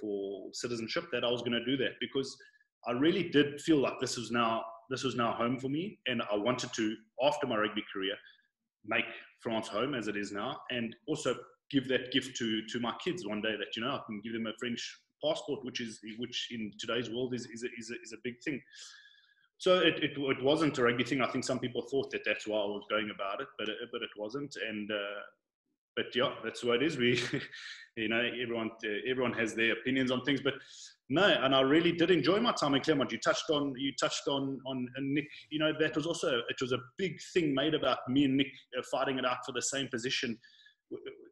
S4: citizenship, that I was going to do that, because I really did feel like this was now home for me, and I wanted to, after my rugby career, make France home as it is now, and also give that gift to my kids one day, that, you know, I can give them a French passport, which in today's world is a big thing. So it wasn't a rugby thing. I think some people thought that that's why I was going about it, but it wasn't. And but yeah, that's what it is. We, you know, everyone has their opinions on things, but no. And I really did enjoy my time in Clermont. You touched on Nick. You know, it was a big thing made about me and Nick fighting it out for the same position.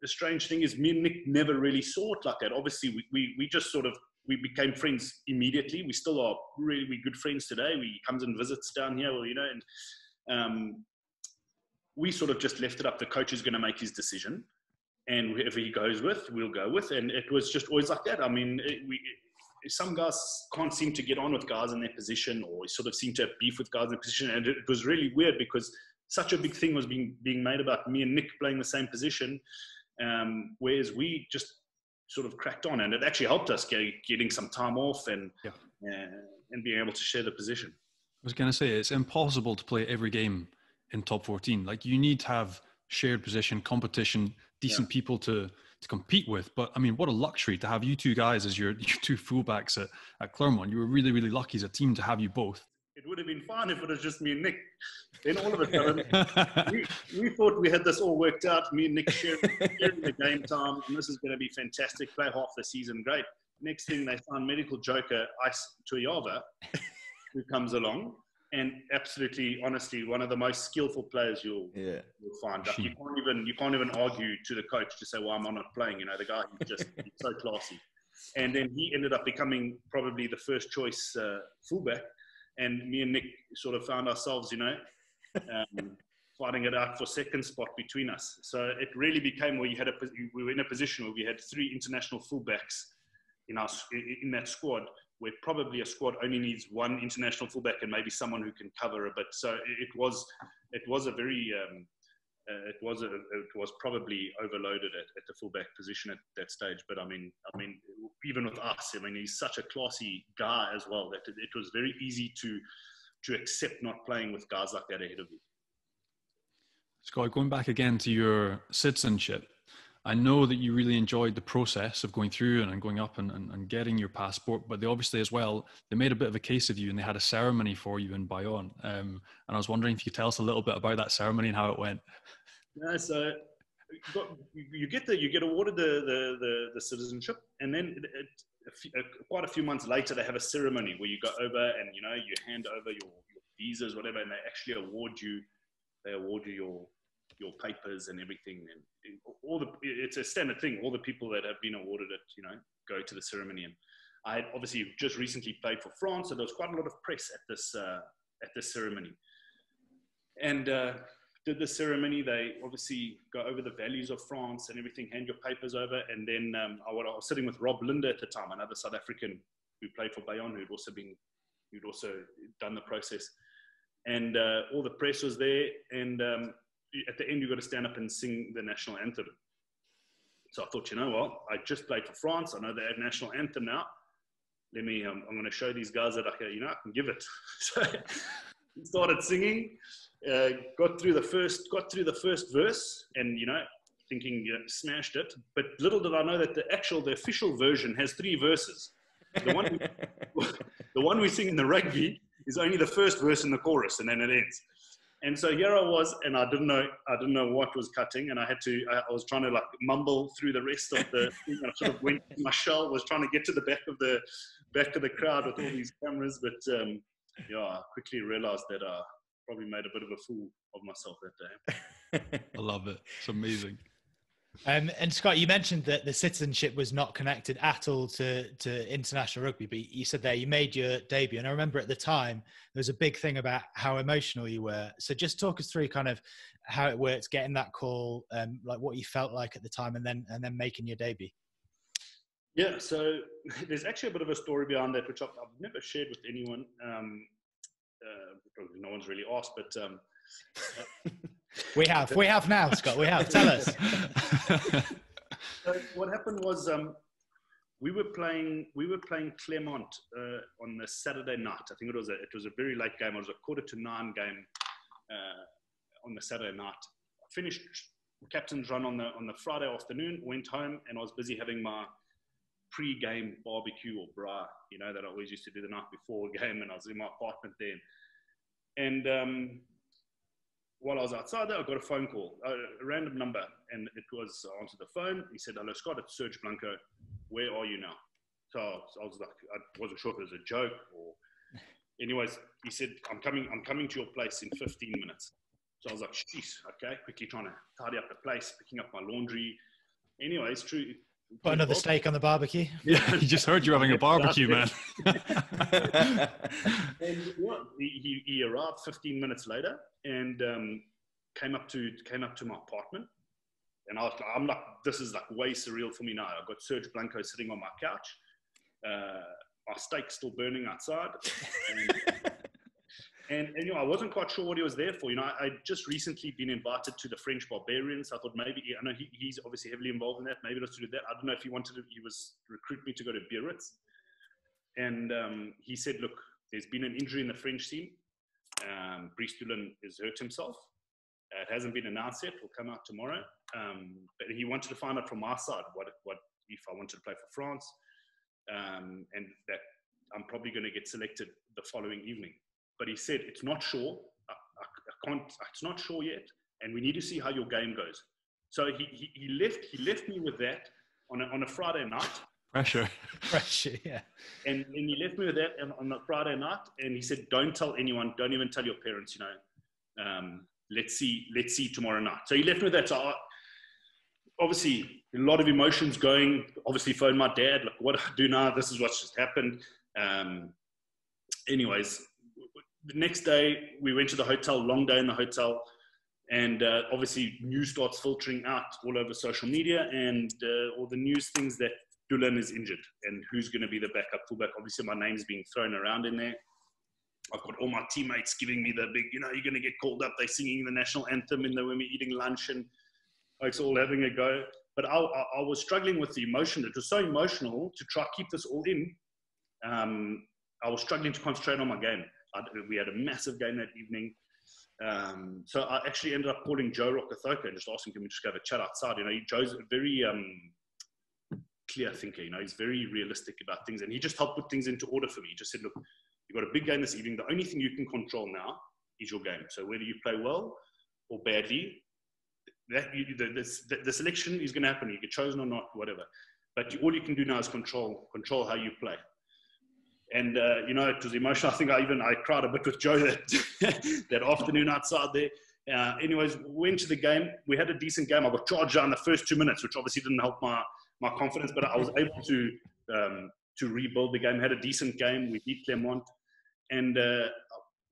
S4: The strange thing is, me and Nick never really saw it like that. Obviously, we just sort of, we became friends immediately. We still are really good friends today. He comes and visits down here, you know, and we sort of just left it up. The coach is going to make his decision, and whoever he goes with, we'll go with. And it was just always like that. I mean, some guys can't seem to get on with guys in their position, or sort of seem to have beef with guys in their position. And it was really weird, because such a big thing was being made about me and Nick playing the same position, whereas we just sort of cracked on, and it actually helped us getting some time off and being able to share the position.
S3: I was going to say, it's impossible to play every game in top 14. Like, you need to have shared position, competition, decent people to compete with. But I mean, what a luxury to have you two guys as your two fullbacks at Clermont. You were really, really lucky as a team to have you both.
S4: It would have been fine if it was just me and Nick. Then all of a sudden, we thought we had this all worked out. Me and Nick sharing the game time, and this is going to be fantastic. Play half the season, great. Next thing, they find medical joker Ais Toeva, who comes along, And absolutely, honestly, one of the most skillful players you'll find. Like you can't even argue to the coach to say, "Well, I'm not playing." You know, the guy he's so classy. And then he ended up becoming probably the first choice fullback. And me and Nick sort of found ourselves, you know, fighting it out for second spot between us. So it really became where we were in a position where we had 3 international fullbacks in that squad, where probably a squad only needs 1 international fullback and maybe someone who can cover a bit. So it was a very it was probably overloaded at the fullback position at that stage. But I mean, even with us, I mean, he's such a classy guy as well that it was very easy to accept not playing with guys like that ahead of you.
S3: Scott, going back again to your citizenship, I know that you really enjoyed the process of going through and going up and getting your passport, but they obviously as well, they made a bit of a case of you and they had a ceremony for you in Bayonne. And I was wondering if you could tell us a little bit about that ceremony and how it went.
S4: Yeah, so you get awarded the citizenship, and then quite a few months later, they have a ceremony where you go over and, you know, you hand over your visas, whatever, and they actually award you your papers and everything, and it's a standard thing. All the people that have been awarded it, you know, go to the ceremony. And I had obviously just recently played for France, so there was quite a lot of press at this ceremony. And did the ceremony. They obviously go over the values of France and everything, hand your papers over, and then I was sitting with Rob Linder at the time, another South African who played for Bayonne, who'd also done the process. And all the press was there, and at the end, you've got to stand up and sing the national anthem. So I thought, you know what? I just played for France. I know they have national anthem now. I'm going to show these guys that I can give it. So I started singing, got through the first verse, and, you know, thinking, smashed it. But little did I know that the official version has 3 verses. The one we sing in the rugby is only the first verse in the chorus, and then it ends. And so here I was, and I didn't know what was cutting, and I was trying to like mumble through the rest of the thing. I sort of went, my shell was trying to get to the back of the crowd with all these cameras, but I quickly realized that I probably made a bit of a fool of myself that day.
S3: I love it. It's amazing.
S1: And Scott, you mentioned that the citizenship was not connected at all to international rugby, but you said there you made your debut. And I remember at the time, there was a big thing about how emotional you were. So just talk us through kind of how it worked, getting that call, like what you felt like at the time, and then making your debut.
S4: Yeah, so there's actually a bit of a story behind that, which I've never shared with anyone. Probably no one's really asked, but...
S1: We have now, Scott. We have. Tell us.
S4: So what happened was we were playing Clermont on the Saturday night. I think it was a very late game. It was a 8:45 game on the Saturday night. I finished captain's run on the Friday afternoon. Went home and I was busy having my pre-game barbecue or braai, you know, that I always used to do the night before a game. And I was in my apartment then, and while I was outside there, I got a phone call, a random number, and it was, I answered the phone. He said, "Hello, Scott, it's Serge Blanco. Where are you now?" So I was like, I wasn't sure if it was a joke or... Anyways, he said, I'm coming to your place in 15 minutes. So I was like, jeez, okay, quickly trying to tidy up the place, picking up my laundry. Anyways, true.
S1: Put another steak on the barbecue.
S3: Yeah, he just heard you having a barbecue, man.
S4: And he arrived 15 minutes later and came up to my apartment. And I'm like, this is like way surreal for me now. I've got Serge Blanco sitting on my couch. My steak's still burning outside. And you know, I wasn't quite sure what he was there for. You know, I'd just recently been invited to the French Barbarians. I thought maybe, I know he's obviously heavily involved in that. Maybe it was to do that. I don't know if he was recruit me to go to Biarritz. And he said, look, there's been an injury in the French team. Brice Dulin has hurt himself. It hasn't been announced yet. It'll come out tomorrow. But he wanted to find out from my side what if I wanted to play for France, and that I'm probably going to get selected the following evening. But he said, it's not sure. I can't, it's not sure yet. And we need to see how your game goes. So he left me with that on a Friday night.
S3: Pressure.
S1: Pressure, yeah.
S4: And he left me with that on a Friday night, and he said, "Don't tell anyone. Don't even tell your parents. Let's see tomorrow night." So he left me with that. So obviously, a lot of emotions going. Obviously, phoned my dad. Like, what do I do now? This is what's just happened. Anyways, the next day we went to the hotel. Long day in the hotel, and obviously news starts filtering out all over social media, and all the news things that Dulan is injured and who's going to be the backup fullback. Obviously, my name's being thrown around in there. I've got all my teammates giving me the big, you're going to get called up. They're singing the national anthem when we're eating lunch, and it's all having a go. But I was struggling with the emotion. It was so emotional to try to keep this all in. I was struggling to concentrate on my game. We had a massive game that evening. So I actually ended up calling Joe Rokathoka and just asking him to just go have a chat outside. Joe's a very clear thinker. He's very realistic about things, and he just helped put things into order for me. He just said, "Look, you've got a big game this evening. The only thing you can control now is your game. So whether you play well or badly, the selection is going to happen. You get chosen or not, whatever. But all you can do now is control how you play." And it was emotional. I think I cried a bit with Joe that afternoon outside there. Anyways, we went to the game. We had a decent game. I got charged down the first 2 minutes, which obviously didn't help my confidence, but I was able to rebuild the game. Had a decent game. We beat Clermont, and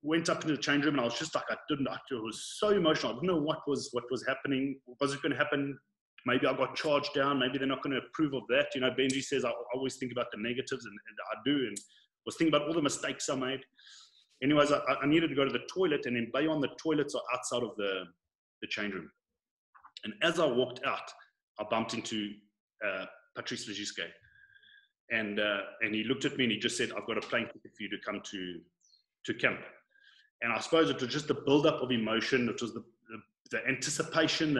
S4: went up into the change room, and I was just like, it was so emotional. I didn't know what was happening. Was it going to happen? Maybe I got charged down. Maybe they're not going to approve of that. Benji says I always think about the negatives, and I do, and was thinking about all the mistakes I made. Anyways, I needed to go to the toilet, and then Bayonne, the toilets are outside of the change room. And as I walked out, I bumped into Patrice Legisque. And he looked at me and he just said, "I've got a plane ticket for you to come to camp." And I suppose it was just the build-up of emotion. It was the anticipation.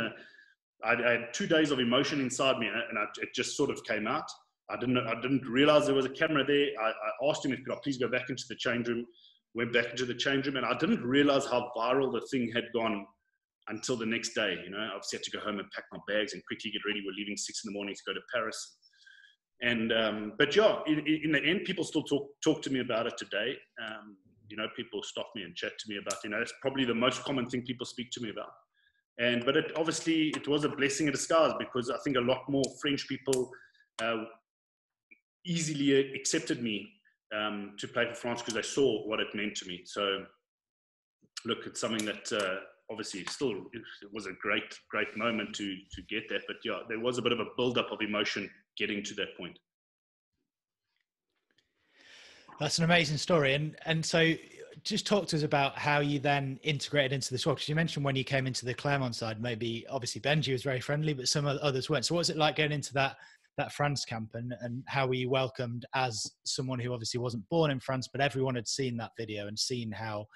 S4: I had 2 days of emotion inside me, and it just sort of came out. I didn't realize there was a camera there. I asked him if could I please go back into the change room. Went back into the change room, and I didn't realize how viral the thing had gone until the next day. I obviously had to go home and pack my bags and quickly get ready. We're leaving 6 a.m. to go to Paris. And but yeah, in the end, people still talk to me about it today. People stop me and chat to me about. It's probably the most common thing people speak to me about. But it was a blessing in disguise, because I think a lot more French people easily accepted me to play for France because they saw what it meant to me. So look, it's something that obviously still it was a great moment to get that. But yeah, there was a bit of a build-up of emotion getting to that point.
S1: That's an amazing story. And so just talk to us about how you then integrated into the squad, because you mentioned when you came into the Clermont side, maybe obviously Benji was very friendly, but some others weren't. So what was it like going into that France camp, and how were you welcomed as someone who obviously wasn't born in France, but everyone had seen that video and seen how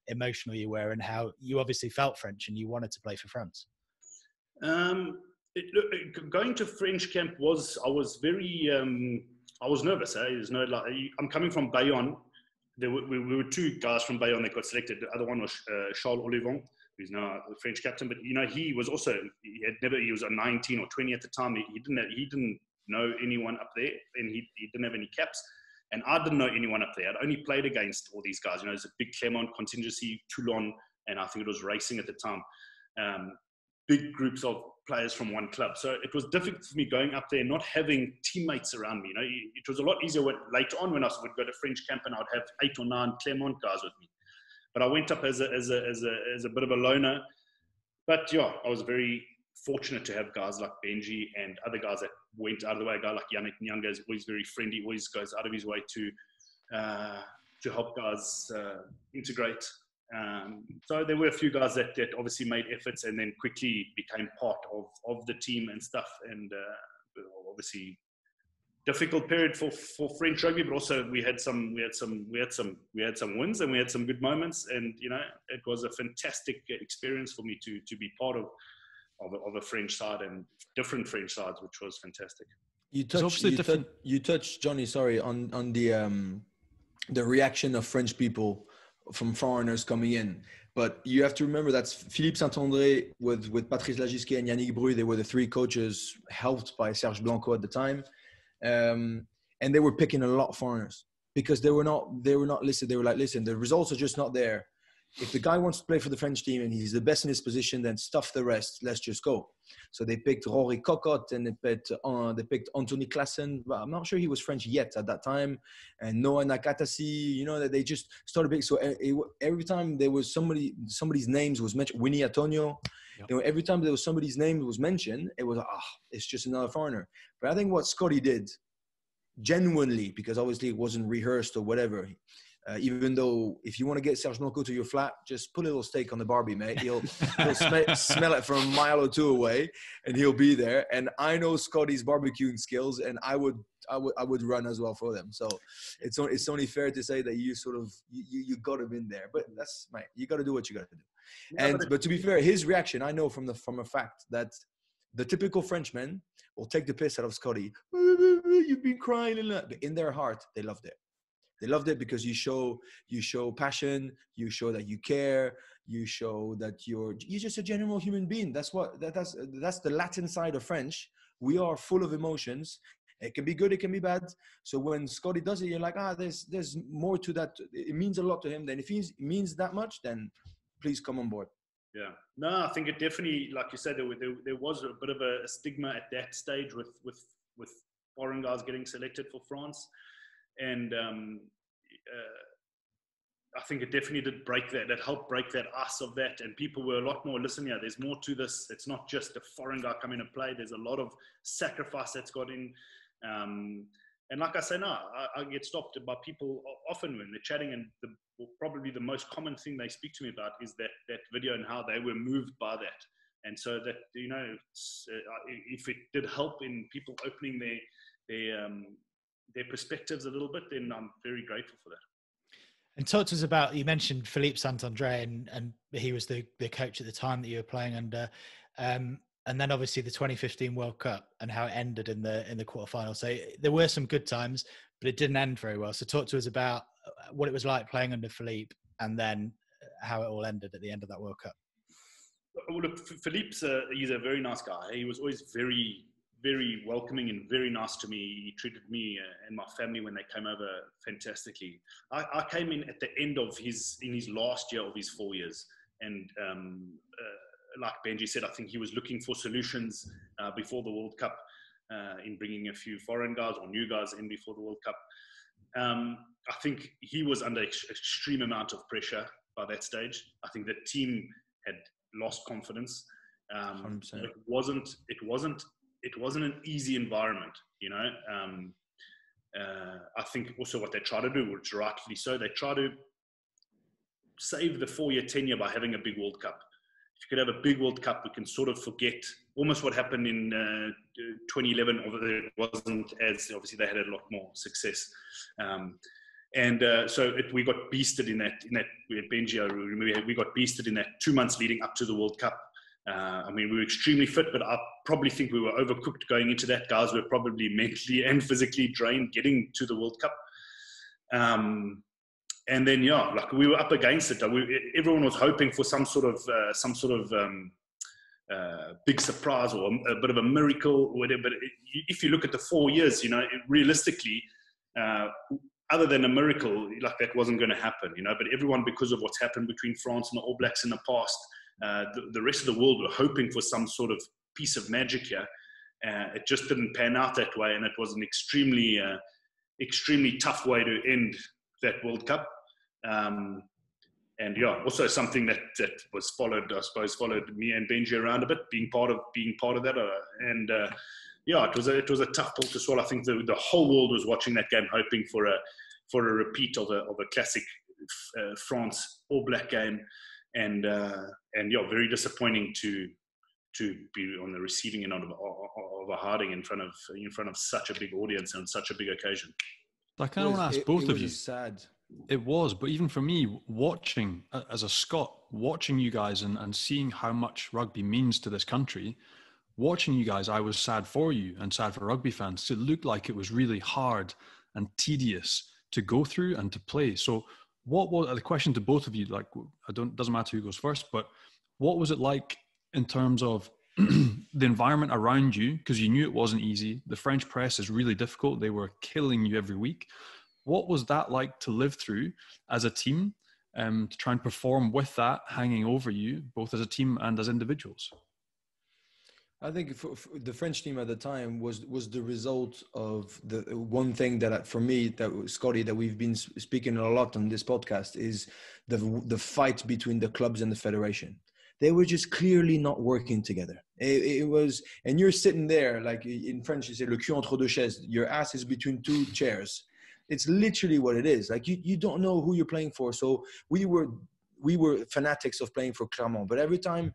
S1: emotional you were and how you obviously felt French and you wanted to play for France?
S4: Going to French camp I was very I was nervous. There's no, I'm coming from Bayonne. We were 2 guys from Bayonne that got selected. The other one was Charles Olivon, who's now the French captain. But he was also he was a 19 or 20 at the time. He didn't know anyone up there, and he didn't have any caps. And I didn't know anyone up there. I'd only played against all these guys. There's a big Clermont contingency, Toulon, and I think it was Racing at the time. Big groups of players from one club. So it was difficult for me going up there, not having teammates around me. It was a lot easier later on when I would go to French camp and I'd have 8 or 9 Clermont guys with me. But I went up as a bit of a loner. But yeah, I was very fortunate to have guys like Benji and other guys that went out of the way. A guy like Yannick Nyanga is always very friendly, always goes out of his way to help guys integrate. So there were a few guys that obviously made efforts and then quickly became part of the team and stuff. And obviously difficult period for French rugby, but also we had some wins and we had some good moments. And it was a fantastic experience for me to be part of a French side and different French sides, which was fantastic.
S2: You touched, Johnny, sorry, on the reaction of French people from foreigners coming in. But you have to remember that's Philippe Saint-André with Patrice Lagisquet and Yannick Bruy. They were the 3 coaches helped by Serge Blanco at the time. And they were picking a lot of foreigners because they were not listed. They were like, listen, the results are just not there. If the guy wants to play for the French team and he's the best in his position, then stuff the rest. Let's just go. So they picked Rory Cocotte and they picked Anthony Claassen. But I'm not sure he was French yet at that time. And Noah Nakatasi, that they just started big. So every time there was somebody's names was mentioned, Winnie Antonio. Yep. Every time there was somebody's name was mentioned, it was, it's just another foreigner. But I think what Scotty did, genuinely, because obviously it wasn't rehearsed or whatever, even though if you want to get Serge Nolko to your flat, just put a little steak on the barbie, mate. He'll smell it from a mile or two away, and he'll be there. And I know Scotty's barbecuing skills, and I would run as well for them. So it's only fair to say that you sort of you got him in there. But that's right. You got to do what you got to do. But to be fair, his reaction, I know from a fact that the typical Frenchman will take the piss out of Scotty. You've been crying, but in their heart, they loved it. They loved it because you show passion, you show that you care, you show that you're just a general human being. That's the Latin side of French. We are full of emotions. It can be good, it can be bad. So when Scotty does it, you're like, there's more to that. It means a lot to him. Then if it means that much, then please come on board.
S4: Yeah, no, I think it definitely, like you said, there was a bit of a stigma at that stage with foreign guys getting selected for France. And I think it definitely did break that. That helped break that ice of that, and people were a lot more. Listen, yeah, there's more to this. It's not just a foreign guy coming to play. There's a lot of sacrifice that's got in. And like I say, I get stopped by people often when they're chatting, and probably the most common thing they speak to me about is that video and how they were moved by that. And so that if it did help in people opening their perspectives a little bit, then I'm very grateful for that.
S1: And talk to us about, you mentioned Philippe Saint-André, and he was the coach at the time that you were playing under, and then obviously the 2015 World Cup and how it ended in the quarterfinal. So there were some good times, but it didn't end very well. So talk to us about what it was like playing under Philippe, and then how it all ended at the end of that World Cup.
S4: Well, look, Philippe's he's a very nice guy. He was always very, very welcoming and very nice to me. He treated me and my family when they came over fantastically. I came in at the end of his last year of his 4 years, and like Benji said, I think he was looking for solutions before the World Cup in bringing a few foreign guys or new guys in before the World Cup. I think he was under extreme amount of pressure by that stage. I think the team had lost confidence. It wasn't an easy environment, I think also what they try to do, which rightfully so, they try to save the 4-year tenure by having a big World Cup. If you could have a big World Cup, we can sort of forget almost what happened in 2011. Although it wasn't as, obviously they had a lot more success. So we got beasted in that Benji, we got beasted in that 2 months leading up to the World Cup. We were extremely fit, but I probably think we were overcooked going into that. Guys were probably mentally and physically drained getting to the World Cup. And then, we were up against it. Everyone was hoping for some sort of big surprise or a bit of a miracle or whatever. But if you look at the 4 years, realistically, other than a miracle, that wasn't going to happen, But everyone, because of what's happened between France and the All Blacks in the past, the rest of the world were hoping for some sort of piece of magic here. It just didn't pan out that way, and it was an extremely tough way to end that World Cup. Also something that was followed me and Benji around a bit, being part of that. It was a tough pill to swallow. I think the whole world was watching that game, hoping for a repeat of a classic France All Black game. And very disappointing to be on the receiving end of a harding in front of such a big audience and such a big occasion.
S3: I kind of want to ask both of you.
S2: Sad.
S3: It was, but even for me, watching as a Scot, watching you guys and seeing how much rugby means to this country, watching you guys, I was sad for you and sad for rugby fans. It looked like it was really hard and tedious to go through and to play. So what was the question to both of you? Doesn't matter who goes first, but what was it like in terms of the environment around you, because you knew it wasn't easy. The French press is really difficult. They were killing you every week. What was that like to live through as a team, to try and perform with that hanging over you, both as a team and as individuals?
S2: I think for the French team at the time was the result of the one thing that for me, that Scotty, that we've been speaking a lot on this podcast, is the fight between the clubs and the federation. They were just clearly not working together. It was, and you're sitting there, like in French, you say le cul entre deux chaises. Your ass is between two chairs. It's literally what it is. Like you don't know who you're playing for. So we were fanatics of playing for Clermont. But every time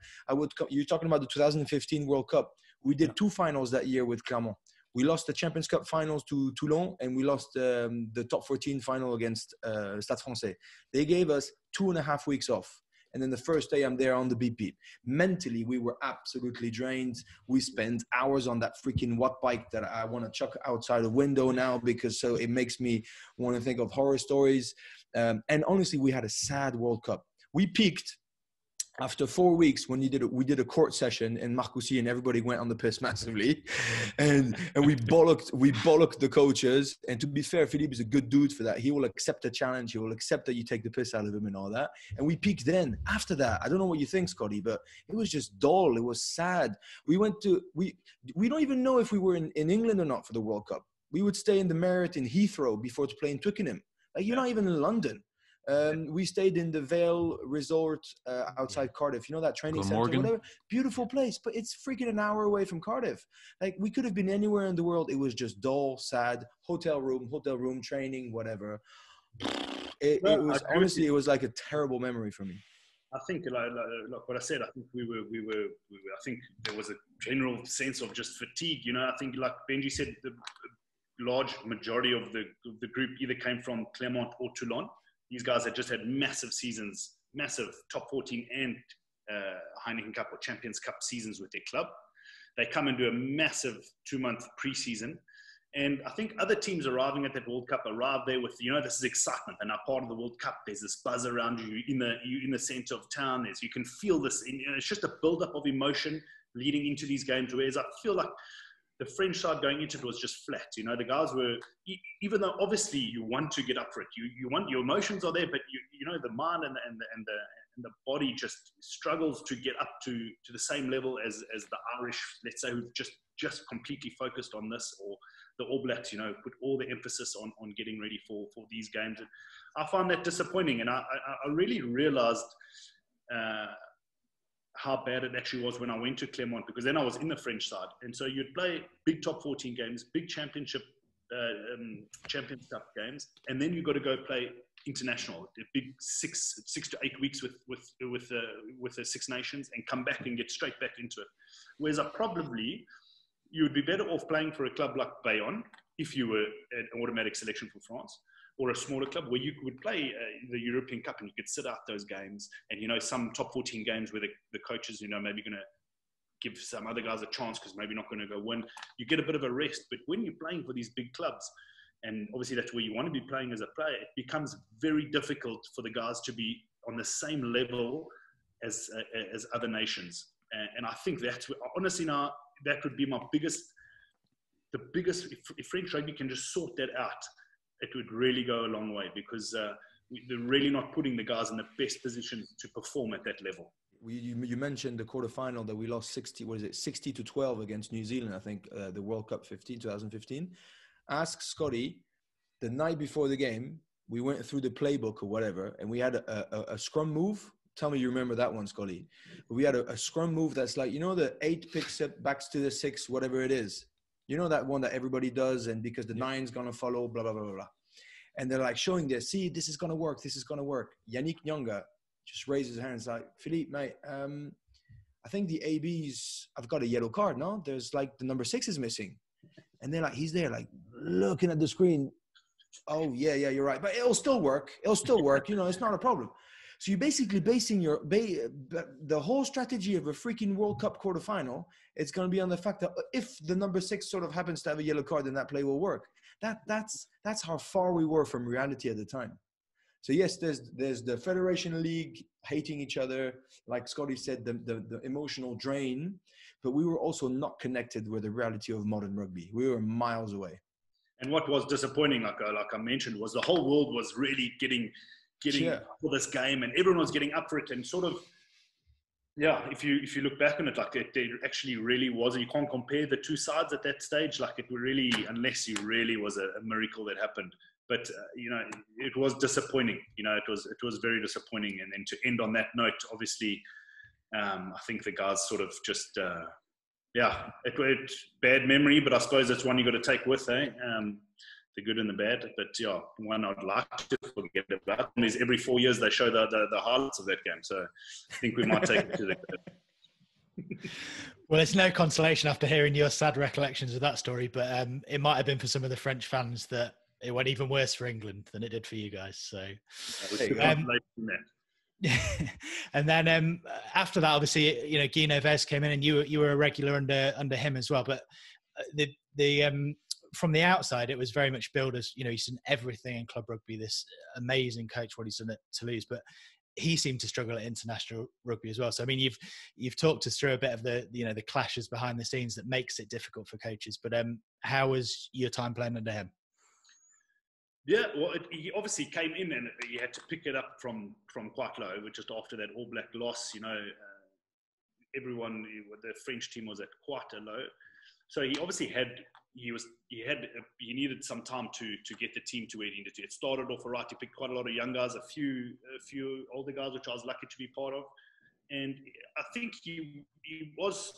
S2: you're talking about the 2015 World Cup. We did 2 finals that year with Clermont. We lost the Champions Cup finals to Toulon, and we lost the top 14 final against Stade Français. They gave us 2.5 weeks off. And then the first day I'm there on the beep. Mentally, we were absolutely drained. We spent hours on that freaking watt bike that I want to chuck outside the window now, because so it makes me want to think of horror stories. And honestly, we had a sad World Cup. We peaked after 4 weeks when we did a court session in Marcoussis, and everybody went on the piss massively, and we bollocked the coaches. And to be fair, Philippe is a good dude for that. He will accept a challenge. He will accept that you take the piss out of him and all that. And we peaked then. After that, I don't know what you think, Scotty, but it was just dull. It was sad. We don't even know if we were in England or not for the World Cup. We would stay in the Marriott in Heathrow before to play in Twickenham. Like, you're not even in London. We stayed in the Vale Resort outside Cardiff. You know that training center, whatever. Beautiful place, but it's freaking an hour away from Cardiff. Like, we could have been anywhere in the world. It was just dull, sad. Hotel room, training, whatever. It was honestly, it was like a terrible memory for me.
S4: I think, like what I said, I think we were. I think there was a general sense of just fatigue. You know, I think, like Benji said, the large majority of the group either came from Clermont or Toulon. These guys had just had massive seasons, massive top 14 and Heineken Cup or Champions Cup seasons with their club. They come and do a massive 2-month preseason. And I think other teams arriving at that World Cup arrive there with, you know, this is excitement. And now part of the World Cup, there's this buzz around you in the center of town. You can feel this. You know, it's just a build-up of emotion leading into these games. Whereas I feel like the French side going into it was just flat. You know, the guys were, even though obviously you want to get up for it, you want, your emotions are there, but you know, the mind and the body just struggles to get up to the same level as the Irish, let's say, who've just completely focused on this, or the All Blacks, you know, put all the emphasis on getting ready for these games. And I found that disappointing, and I really realized how bad it actually was when I went to Clermont, because then I was in the French side. And so you'd play big top 14 games, big championship, Champions Cup games, and then you've got to go play international, the big 6 to 8 weeks with the Six Nations, and come back and get straight back into it. Whereas you would be better off playing for a club like Bayonne, if you were an automatic selection for France, or a smaller club where you would play the European Cup and you could sit out those games. And, you know, some top 14 games where the coaches, you know, maybe going to give some other guys a chance because maybe not going to go win. You get a bit of a rest. But when you're playing for these big clubs, and obviously that's where you want to be playing as a player, it becomes very difficult for the guys to be on the same level as other nations. And I think that's where, honestly now, that would be the biggest, if French rugby can just sort that out, it would really go a long way, because they're really not putting the guys in the best position to perform at that level.
S2: You mentioned the quarterfinal that we lost 60-12 against New Zealand, I think, the World Cup 2015. Ask Scotty, the night before the game, we went through the playbook or whatever, and we had a scrum move. Tell me you remember that one, Scotty. We had a scrum move that's like, you know, the 8 picks up backs to the 6, whatever it is. You know, that one that everybody does, and because the 9's going to follow, blah, blah, blah, blah, blah. And they're like showing this, see, this is going to work, this is going to work. Yannick Nyanga just raises his hands like, Philippe, mate, I think the ABs, I've got a yellow card, no? There's like the number 6 is missing. And they're like, he's there like looking at the screen. Oh, yeah, you're right. But it'll still work. You know, it's not a problem. So you're basically basing the whole strategy of a freaking World Cup quarterfinal, it's going to be on the fact that if the number 6 sort of happens to have a yellow card, then that play will work. That's how far we were from reality at the time. So yes, there's the Federation League hating each other, like Scotty said, the emotional drain, but we were also not connected with the reality of modern rugby. We were miles away.
S4: And what was disappointing, like I mentioned, was the whole world was really getting for this game, and everyone was getting up for it, and sort of, yeah, if you look back on it, like it actually really was, you can't compare the two sides at that stage, like it really, unless you really was a miracle that happened. But it was disappointing. It was very disappointing. And then to end on that note, obviously, I think the guys sort of just, it bad memory, but I suppose it's one you got to take with, eh? The good and the bad. But yeah, one I'd like to forget about is every 4 years they show the highlights of that game. So I think we might take it to the.
S1: Well, it's no consolation after hearing your sad recollections of that story, but it might have been for some of the French fans that it went even worse for England than it did for you guys. So, and then after that, obviously, Guy Neves came in, and you were a regular under him as well. But the from the outside, it was very much billed as he's done everything in club rugby. This amazing coach, what he's done at Toulouse, but he seemed to struggle at international rugby as well. So I mean, you've talked us through a bit of the clashes behind the scenes that makes it difficult for coaches. But how was your time playing under him?
S4: Yeah, well, he obviously came in and he had to pick it up from quite low, which just after that All Black loss, everyone, the French team was at quite a low. So he obviously he needed some time to get the team to where he needed to. It started off all right. He picked quite a lot of young guys, a few older guys, which I was lucky to be part of. And I think he was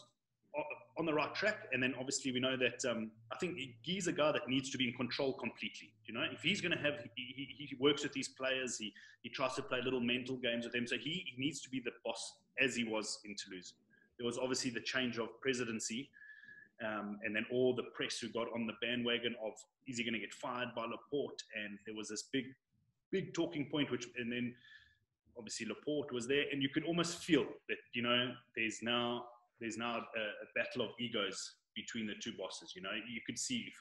S4: on the right track. And then obviously we know that I think he's a guy that needs to be in control completely. If he's going to have, he works with these players, he tries to play little mental games with them. So he needs to be the boss as he was in Toulouse. There was obviously the change of presidency. And then all the press who got on the bandwagon of, is he going to get fired by Laporte? And there was this big talking point, and then obviously Laporte was there, and you could almost feel that, there's now a battle of egos between the two bosses. You could see if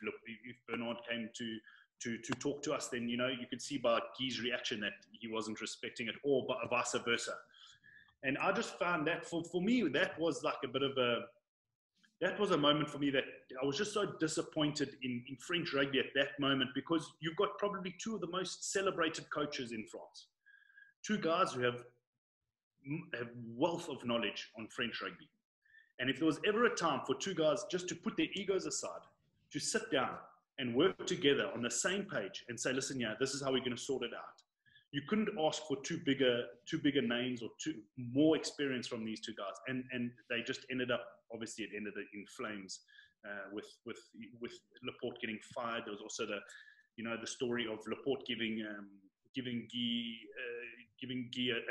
S4: Bernard came to talk to us, then, you could see by Guy's reaction that he wasn't respecting it, or vice versa. And I just found that for me, that was like that was a moment for me that I was just so disappointed in French rugby at that moment, because you've got probably two of the most celebrated coaches in France. Two guys who have wealth of knowledge on French rugby. And if there was ever a time for two guys just to put their egos aside, to sit down and work together on the same page and say, listen, this is how we're going to sort it out. You couldn't ask for two bigger names or more experience from these two guys. And they just ended up, obviously it ended in flames with Laporte getting fired. There was also the story of Laporte giving Guy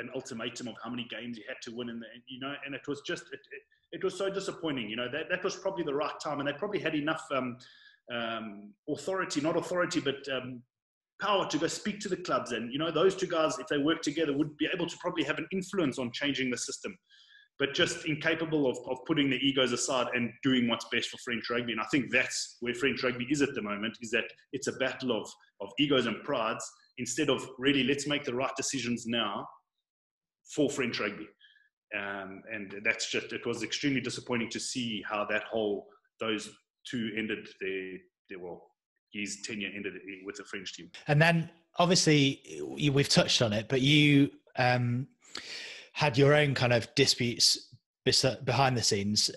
S4: an ultimatum of how many games he had to win and it was just, it was so disappointing. That was probably the right time, and they probably had enough power to go speak to the clubs, and those two guys, if they worked together, would be able to probably have an influence on changing the system, but just incapable of putting the egos aside and doing what's best for French rugby. And I think that's where French rugby is at the moment, is that it's a battle of egos and prides, instead of really, let's make the right decisions now for French rugby. And that's just, it was extremely disappointing to see how those two ended his tenure ended with the French team. And
S1: then obviously we've touched on it, but you had your own kind of disputes behind the scenes.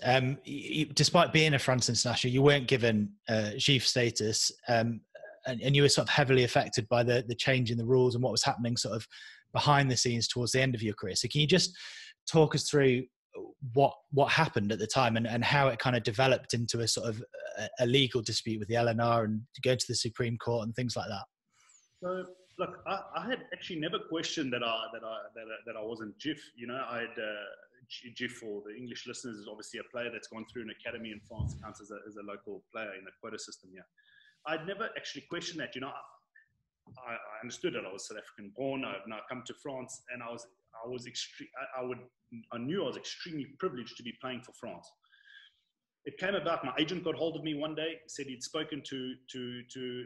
S1: Despite being a France international, you weren't given JIFF status, and you were sort of heavily affected by the change in the rules and what was happening sort of behind the scenes towards the end of your career. So can you just talk us through what happened at the time and how it kind of developed into a sort of a legal dispute with the LNR and go to the Supreme Court and things like that?
S4: So look, I had actually never questioned that I wasn't JIFF. I had JIFF, for the English listeners, is obviously a player that's gone through an academy in France, counts as a local player in the quota system here. I'd never actually questioned that. I understood that I was South African born. I've now come to France, and I knew I was extremely privileged to be playing for France. It came about, my agent got hold of me one day, said he'd spoken to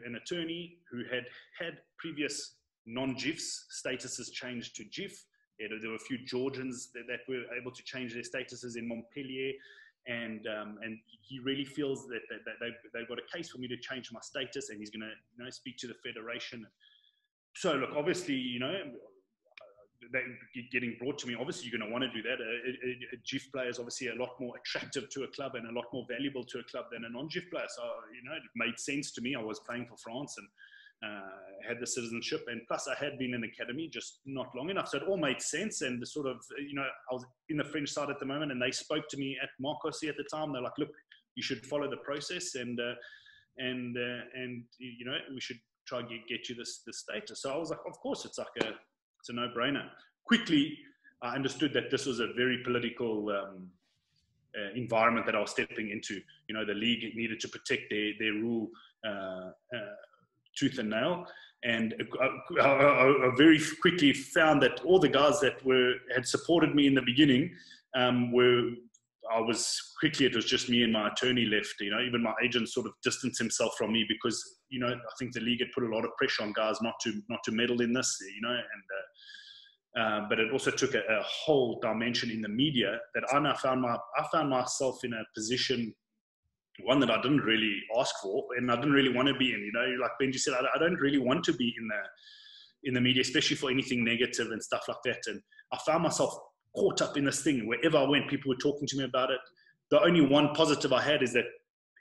S4: an attorney who had previous non-JIFs statuses changed to JIFF. There were a few Georgians that were able to change their statuses in Montpellier, and he really feels that they've got a case for me to change my status, and he's going to speak to the federation. So look, obviously, getting brought to me, obviously you're going to want to do that. A JIFF player is obviously a lot more attractive to a club and a lot more valuable to a club than a non-JIFF player. So it made sense to me. I was playing for France and had the citizenship, and plus I had been in academy just not long enough, so it all made sense. And the sort of I was in the French side at the moment, and they spoke to me at Marcosi at the time. They're like, look, you should follow the process, and we should try and get you this status. So I was like, of course, it's a no-brainer. Quickly I understood that this was a very political environment that I was stepping into. The league needed to protect their rule tooth and nail, and I very quickly found that all the guys that had supported me in the beginning it was just me and my attorney left. Even my agent sort of distanced himself from me because I think the league had put a lot of pressure on guys not to meddle in this, but it also took a whole dimension in the media that I found myself in a position, one that I didn't really ask for, and I didn't really want to be in. Like Benji said, I don't really want to be in the media, especially for anything negative and stuff like that. And I found myself caught up in this thing. Wherever I went, people were talking to me about it. The only one positive I had is that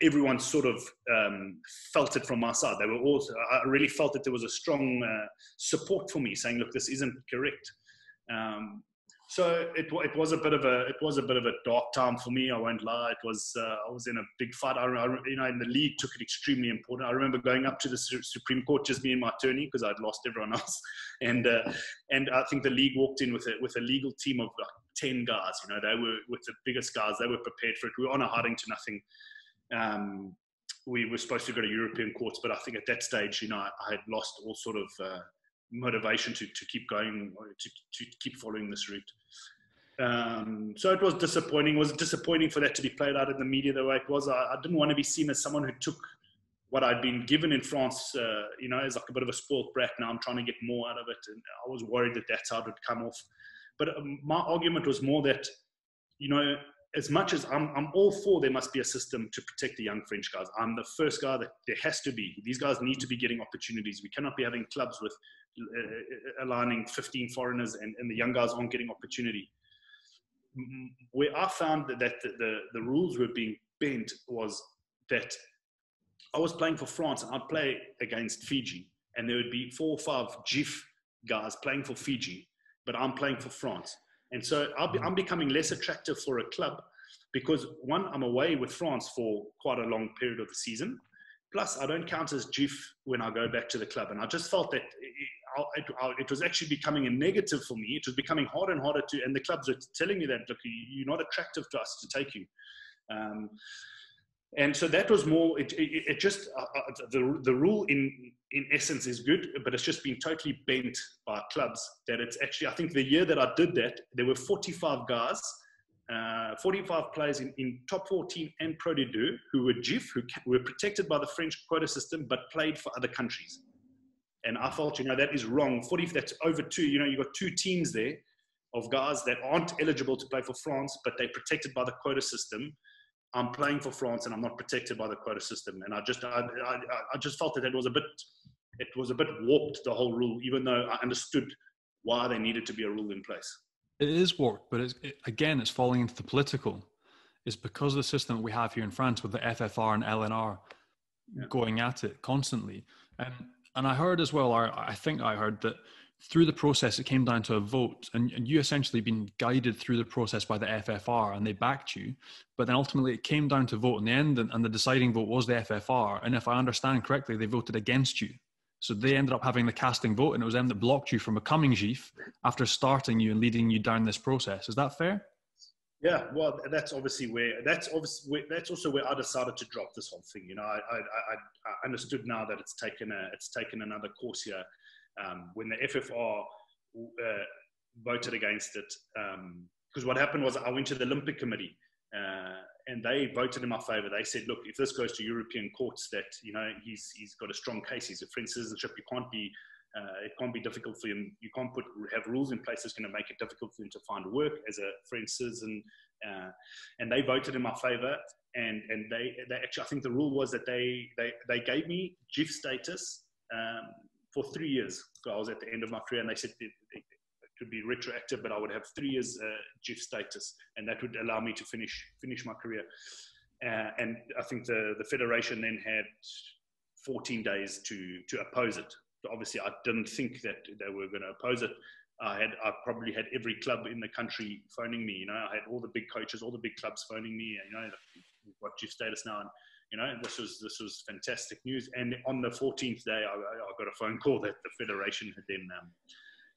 S4: everyone sort of felt it from my side. I really felt that there was a strong support for me, saying, "Look, this isn't correct." So it was a bit of a dark time for me. I won't lie. I was in a big fight. And the league took it extremely important. I remember going up to the Supreme Court, just me and my attorney, because I'd lost everyone else. And I think the league walked in with a legal team of like 10 guys. They were with the biggest guys. They were prepared for it. We were on a hiding to nothing. We were supposed to go to European courts, but I think at that stage, I had lost all sort of motivation to keep going, to keep following this route. So it was disappointing. It was disappointing for that to be played out in the media the way it was. I didn't want to be seen as someone who took what I'd been given in France, as like a bit of a spoiled brat. Now I'm trying to get more out of it, and I was worried that that's how it would come off. But my argument was more that, as much as I'm all for there must be a system to protect the young French guys. I'm the first guy that there has to be. These guys need to be getting opportunities. We cannot be having clubs with aligning 15 foreigners and the young guys aren't getting opportunity. Where I found that the rules were being bent was that I was playing for France and I'd play against Fiji, and there would be 4 or 5 JIFF guys playing for Fiji, but I'm playing for France. And so I'm becoming less attractive for a club because, one, I'm away with France for quite a long period of the season. Plus, I don't count as JIFF when I go back to the club. And I just felt that it was actually becoming a negative for me. It was becoming harder and harder and the clubs are telling me that, look, you're not attractive to us to take you. And so that was more, the rule in essence is good, but it's just been totally bent by clubs that it's actually, I think the year that I did that, there were 45 guys, 45 players in top 14 and Pro D2 who were JIFF, who were protected by the French quota system, but played for other countries. And I felt, that is wrong. 40, that's over 2, you've got 2 teams there of guys that aren't eligible to play for France, but they're protected by the quota system. I'm playing for France and I'm not protected by the quota system. And I just felt that it was a bit warped, the whole rule, even though I understood why there needed to be a rule in place.
S3: It is warped, but it's falling into the political. It's because of the system that we have here in France with the FFR and LNR going at it constantly. And I heard as well, I think I heard that through the process, it came down to a vote, and you essentially been guided through the process by the FFR, and they backed you. But then ultimately, it came down to vote in the end, and the deciding vote was the FFR. And if I understand correctly, they voted against you. So they ended up having the casting vote, and it was them that blocked you from becoming JIFF after starting you and leading you down this process. Is that fair?
S4: Yeah, well, that's also where I decided to drop this whole thing. I understood now that it's taken another course here. When the FFR voted against it, because what happened was I went to the Olympic Committee and they voted in my favor. They said, look, if this goes to European courts, that he's got a strong case, he's a French citizenship, you can't be It can't be difficult for him. You can't have rules in place that's going to make it difficult for him to find work as a French citizen. And they voted in my favor. And they actually, I think the rule was that they gave me JIFF status for 3 years. So I was at the end of my career, and they said it could be retroactive, but I would have 3 years JIFF status, and that would allow me to finish my career. And I think the federation then had 14 days to oppose it. So obviously, I didn't think that they were going to oppose it. I probably had every club in the country phoning me. I had all the big coaches, all the big clubs phoning me. We've got JIFF status now, and this was fantastic news. And on the 14th day, I got a phone call that the federation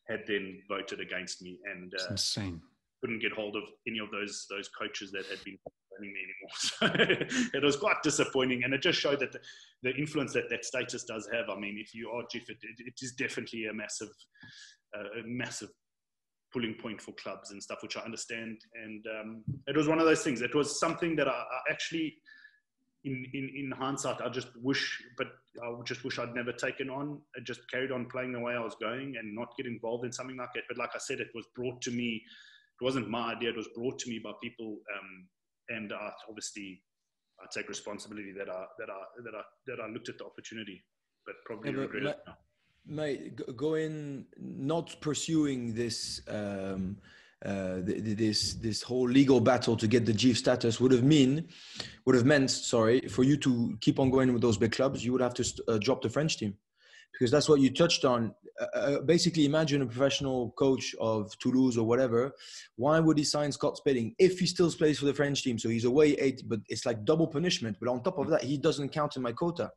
S4: had then voted against me, and
S3: it's insane.
S4: Couldn't get hold of any of those coaches that had been phoning me anymore. So it was quite disappointing, and it just showed that the influence that status does have. I mean, if you are JIFF, it is definitely a massive pulling point for clubs and stuff, which I understand. And it was one of those things. It was something that I actually, in hindsight, I just wish I'd never taken on. I just carried on playing the way I was going and not get involved in something like that. But like I said, it was brought to me. It wasn't my idea. It was brought to me by people, and obviously I take responsibility that I looked at the opportunity, but probably regret it now.
S2: Mate, going not pursuing this this whole legal battle to get the JIFF status would have meant for you to keep on going with those big clubs. You would have to drop the French team, because that's what you touched on. Basically, imagine a professional coach of Toulouse or whatever. Why would he sign Scott Spedding if he still plays for the French team? So he's away 8, but it's like double punishment. But on top of that, he doesn't count in my quota.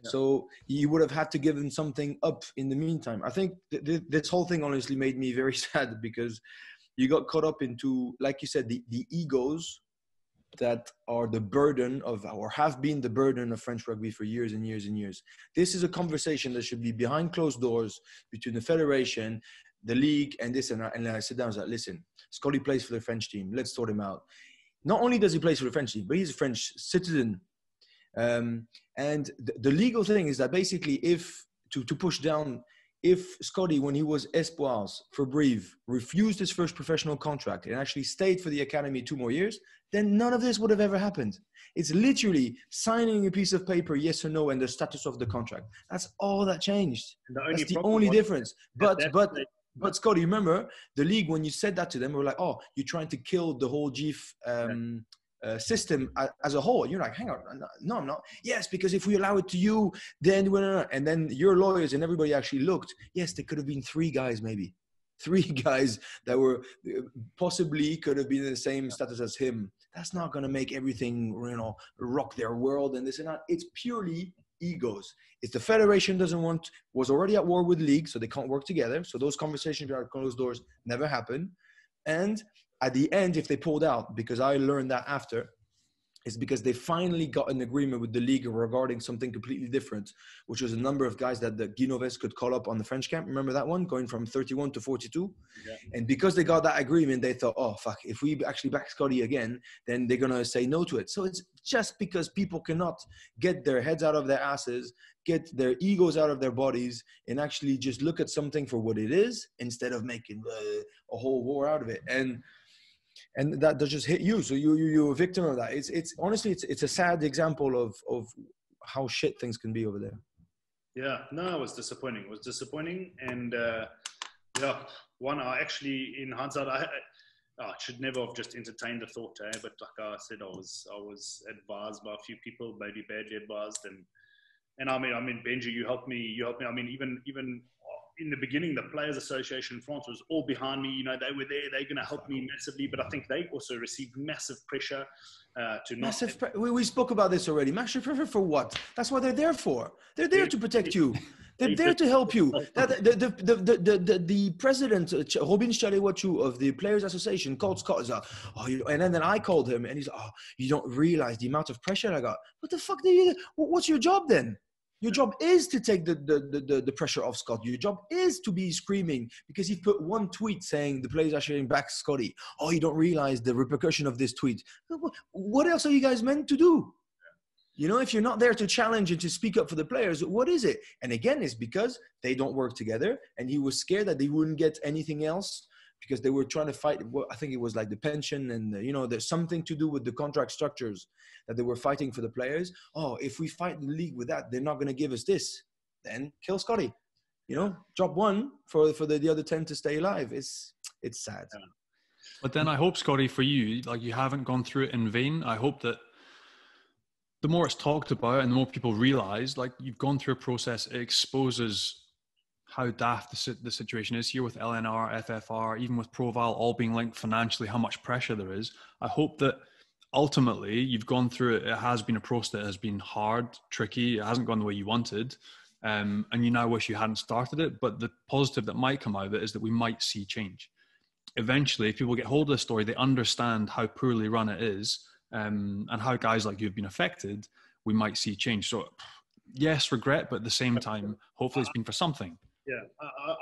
S2: Yeah. So you would have had to give him something up in the meantime. I think this whole thing honestly made me very sad, because you got caught up into, like you said, the egos that are the burden of, or have been the burden of French rugby for years and years and years. This is a conversation that should be behind closed doors between the federation, the league, and this and that. And I sit down and say, listen, Scotty plays for the French team. Let's sort him out. Not only does he play for the French team, but he's a French citizen. And the legal thing is that basically to push down, if Scotty, when he was Espoirs for Brive, refused his first professional contract and actually stayed for the academy 2 more years, then none of this would have ever happened. It's literally signing a piece of paper, yes or no, and the status of the contract. That's all that changed. That's the only difference. But Scotty, remember, the league, when you said that to them, were like, oh, you're trying to kill the whole JIFF system as a whole. You're like, hang on, no, I'm not. Yes, because if we allow it to you, then and then your lawyers and everybody actually looked. Yes, there could have been 3 guys, maybe 3 guys that were possibly could have been in the same status as him. That's not going to make everything, rock their world and this and that. It's purely egos. If the federation was already at war with the league, so they can't work together. So those conversations behind closed doors never happen. And at the end, if they pulled out, because I learned that after, is because they finally got an agreement with the league regarding something completely different, which was a number of guys that the Guinoves could call up on the French camp. Remember that one, going from 31 to 42? Yeah. And because they got that agreement, they thought, oh, fuck, if we actually back Scotty again, then they're going to say no to it. So it's just because people cannot get their heads out of their asses, get their egos out of their bodies, and actually just look at something for what it is instead of making a whole war out of it. And that does just hit you. So you're a victim of that. It's honestly, it's a sad example of how shit things can be over there.
S4: Yeah, no, it was disappointing. It was disappointing. And I actually, in hindsight, I should never have just entertained the thought, but like I said, I was advised by a few people, maybe badly advised. And I mean, Benji, you helped me. I mean, even in the beginning, the Players Association in France was all behind me. They were there. They're going to help me massively. But I think they also received massive pressure to not.
S2: We spoke about this already. Massive pressure for what? That's what they're there for. They're there to protect you. They're there to help you. The president, Robin Chalewachu of the Players Association, called Scott. And then I called him, and he's like, oh, you don't realize the amount of pressure I got. What the fuck do you? What's your job then? Your job is to take the pressure off Scott. Your job is to be screaming because he put one tweet saying the players are sharing back Scotty. Oh, you don't realize the repercussion of this tweet. What else are you guys meant to do? You know, if you're not there to challenge and to speak up for the players, what is it? And again, it's because they don't work together. And he was scared that they wouldn't get anything else because they were trying to fight. Well, I think it was like the pension and, you know, there's something to do with the contract structures that they were fighting for the players. Oh, if we fight the league with that, they're not going to give us this. Then kill Scotty. You know, drop one for the other 10 to stay alive. It's sad.
S3: But then I hope, Scotty, for you, like, you haven't gone through it in vain. I hope that the more it's talked about and the more people realize, like, you've gone through a process, it exposes how daft the situation is here with LNR, FFR, even with Proval all being linked financially, how much pressure there is. I hope that ultimately you've gone through it. It has been a process that has been hard, tricky. It hasn't gone the way you wanted. And you now wish you hadn't started it. But the positive that might come out of it is that we might see change. Eventually, if people get hold of the story, they understand how poorly run it is, and how guys like you have been affected, we might see change. So yes, regret, but at the same time, hopefully it's been for something.
S4: Yeah,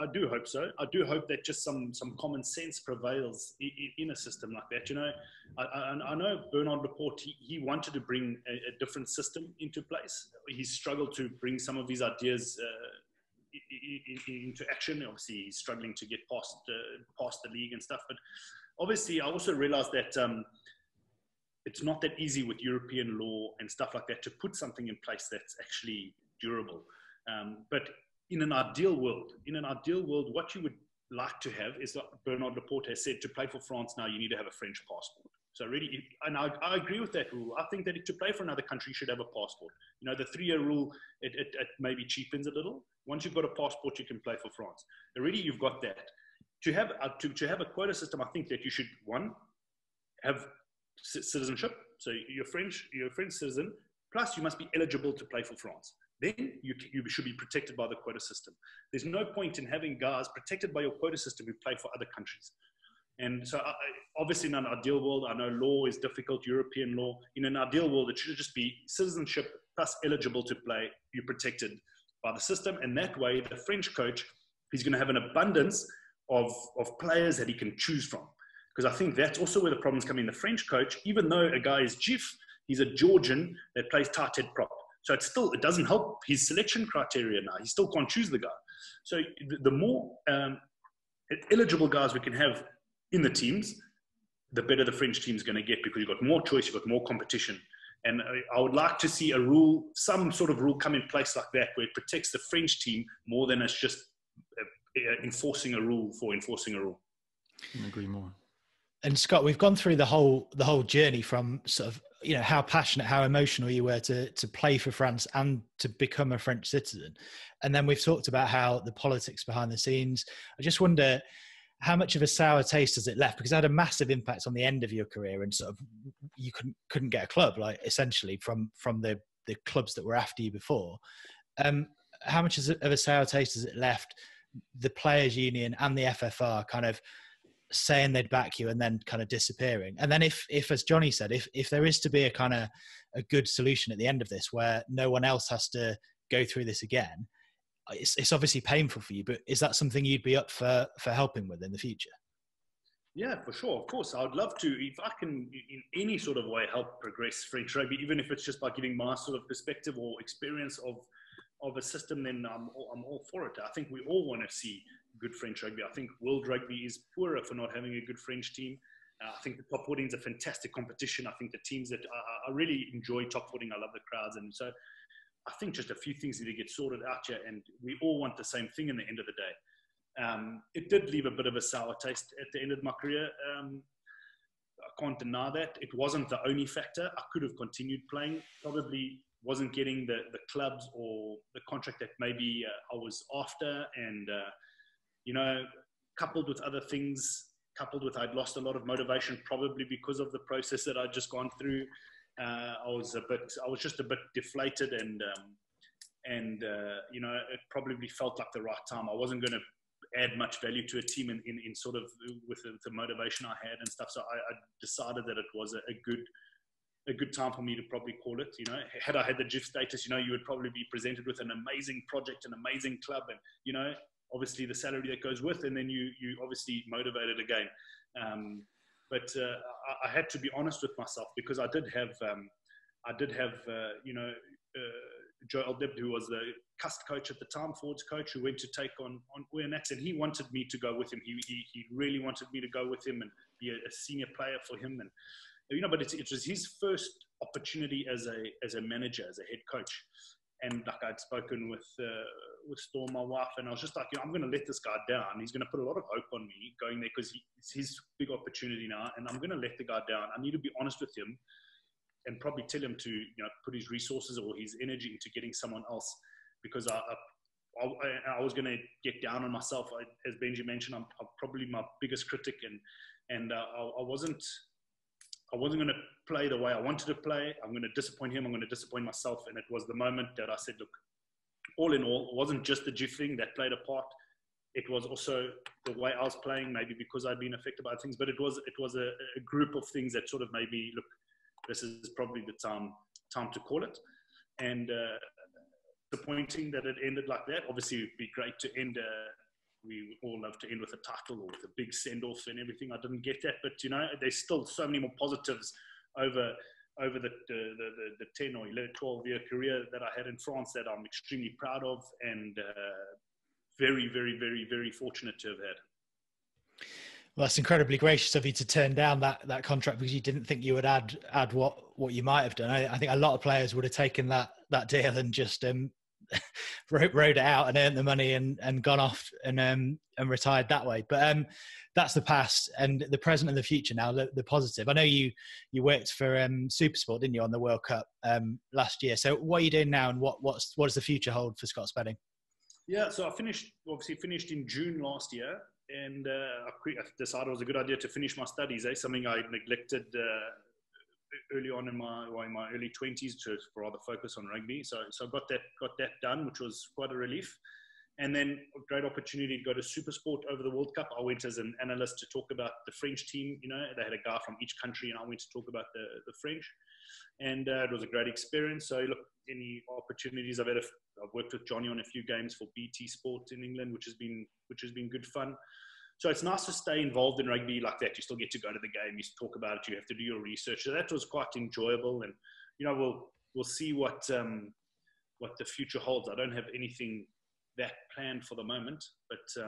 S4: I do hope so. I do hope that just some common sense prevails in a system like that. You know, I know Bernard Laporte, he wanted to bring a different system into place. He struggled to bring some of these ideas into action. Obviously, he's struggling to get past the league and stuff. But obviously, I also realized that it's not that easy with European law and stuff like that to put something in place that's actually durable. But in an ideal world, what you would like to have is, like Bernard Laporte has said, to play for France now, you need to have a French passport. So really, and I agree with that rule. I think that to play for another country, you should have a passport. You know, the 3-year rule, it maybe cheapens a little. Once you've got a passport, you can play for France. Already, you've got that. To have a quota system, I think that you should, one, have citizenship. So you're a French citizen, plus you must be eligible to play for France. Then you should be protected by the quota system. There's no point in having guys protected by your quota system who play for other countries. And so obviously in an ideal world, I know law is difficult, European law. In an ideal world, it should just be citizenship plus eligible to play. You're protected by the system. And that way, the French coach, he's going to have an abundance of players that he can choose from. Because I think that's also where the problems come in. The French coach, even though a guy is JIFF, he's a Georgian that plays tight head prop. So it doesn't help his selection criteria now. He still can't choose the guy. So the more eligible guys we can have in the teams, the better the French team's going to get, because you've got more choice, you've got more competition. And I would like to see a rule, some sort of rule come in place like that, where it protects the French team more than it's just enforcing a rule for enforcing a rule.
S3: I agree more.
S1: And Scott, we've gone through the whole journey from sort of, you know, how passionate, how emotional you were to play for France and to become a French citizen. And then we've talked about how the politics behind the scenes. I just wonder, how much of a sour taste has it left? Because it had a massive impact on the end of your career, and sort of you couldn't get a club, like, essentially from the clubs that were after you before. How much of a sour taste has it left the Players Union and the FFR kind of saying they'd back you and then kind of disappearing? And then if as Johnny said, if there is to be a kind of a good solution at the end of this where no one else has to go through this again, it's obviously painful for you, but is that something you'd be up for helping with in the future?
S4: Yeah, for sure. Of course, I would love to, if I can in any sort of way help progress French rugby, even if it's just by giving my sort of perspective or experience of a system, then I'm all for it. I think we all want to see good French rugby. I think world rugby is poorer for not having a good French team. I think the top footing is a fantastic competition. I think the teams that I really enjoy top footing. I love the crowds. And so I think just a few things need to get sorted out here, and we all want the same thing in the end of the day. It did leave a bit of a sour taste at the end of my career. I can't deny that. It wasn't the only factor. I could have continued playing, probably wasn't getting the clubs or the contract that maybe I was after. And, you know, coupled with other things, coupled with I'd lost a lot of motivation, probably because of the process that I'd just gone through. I was just a bit deflated, and you know, it probably felt like the right time. I wasn't going to add much value to a team in sort of with the motivation I had and stuff. So I decided that it was a good time for me to probably call it. You know, had I had the JIFF status, you know, you would probably be presented with an amazing project, an amazing club, and, you know, obviously the salary that goes with, and then you obviously motivated again. But I had to be honest with myself, because I did have I did have, Joe Eldeb, who was the cust coach at the time, forwards coach, who went to take on Uyanats, and he wanted me to go with him. He really wanted me to go with him and be a senior player for him. And, but it was his first opportunity as a manager, as a head coach. And like I'd spoken with Storm, my wife, and I was just like, I'm going to let this guy down. He's going to put a lot of hope on me going there because it's his big opportunity now, and I'm going to let the guy down. I need to be honest with him and probably tell him to put his resources or his energy into getting someone else, because I was going to get down on myself. As Benji mentioned, I'm probably my biggest critic, and I wasn't going to play the way I wanted to play. I'm going to disappoint him. I'm going to disappoint myself. And it was the moment that I said, look, all in all, it wasn't just the JIFF thing that played a part. It was also the way I was playing, maybe because I'd been affected by things, but it was a group of things that sort of made me look, this is probably the time to call it. And disappointing that it ended like that. Obviously, it'd be great to end. We all love to end with a title or with a big send-off and everything. I didn't get that, but there's still so many more positives over the 10 or 11, 12-year career that I had in France that I'm extremely proud of, and very, very, very, very fortunate to have had.
S1: Well, that's incredibly gracious of you to turn down that contract because you didn't think you would add what you might have done. I think a lot of players would have taken that deal and just rode it out and earned the money and gone off and retired that way. But that's the past, and the present and the future now, the positive. I know you worked for Supersport, didn't you, on the World Cup last year? So what are you doing now, and what does the future hold for Scott Spedding?
S4: Yeah, so I finished in June last year, and I decided it was a good idea to finish my studies, something I neglected early on in my early 20s to rather focus on rugby. So I got that done, which was quite a relief. And then a great opportunity to go to Supersport over the World Cup. I went as an analyst to talk about the French team. They had a guy from each country, and I went to talk about the French. And it was a great experience. So look, any opportunities I've worked with Johnny on a few games for BT Sport in England, which has been good fun. So it's nice to stay involved in rugby like that. You still get to go to the game, you talk about it, you have to do your research. So that was quite enjoyable. And we'll see what the future holds. I don't have anything that planned for the moment, but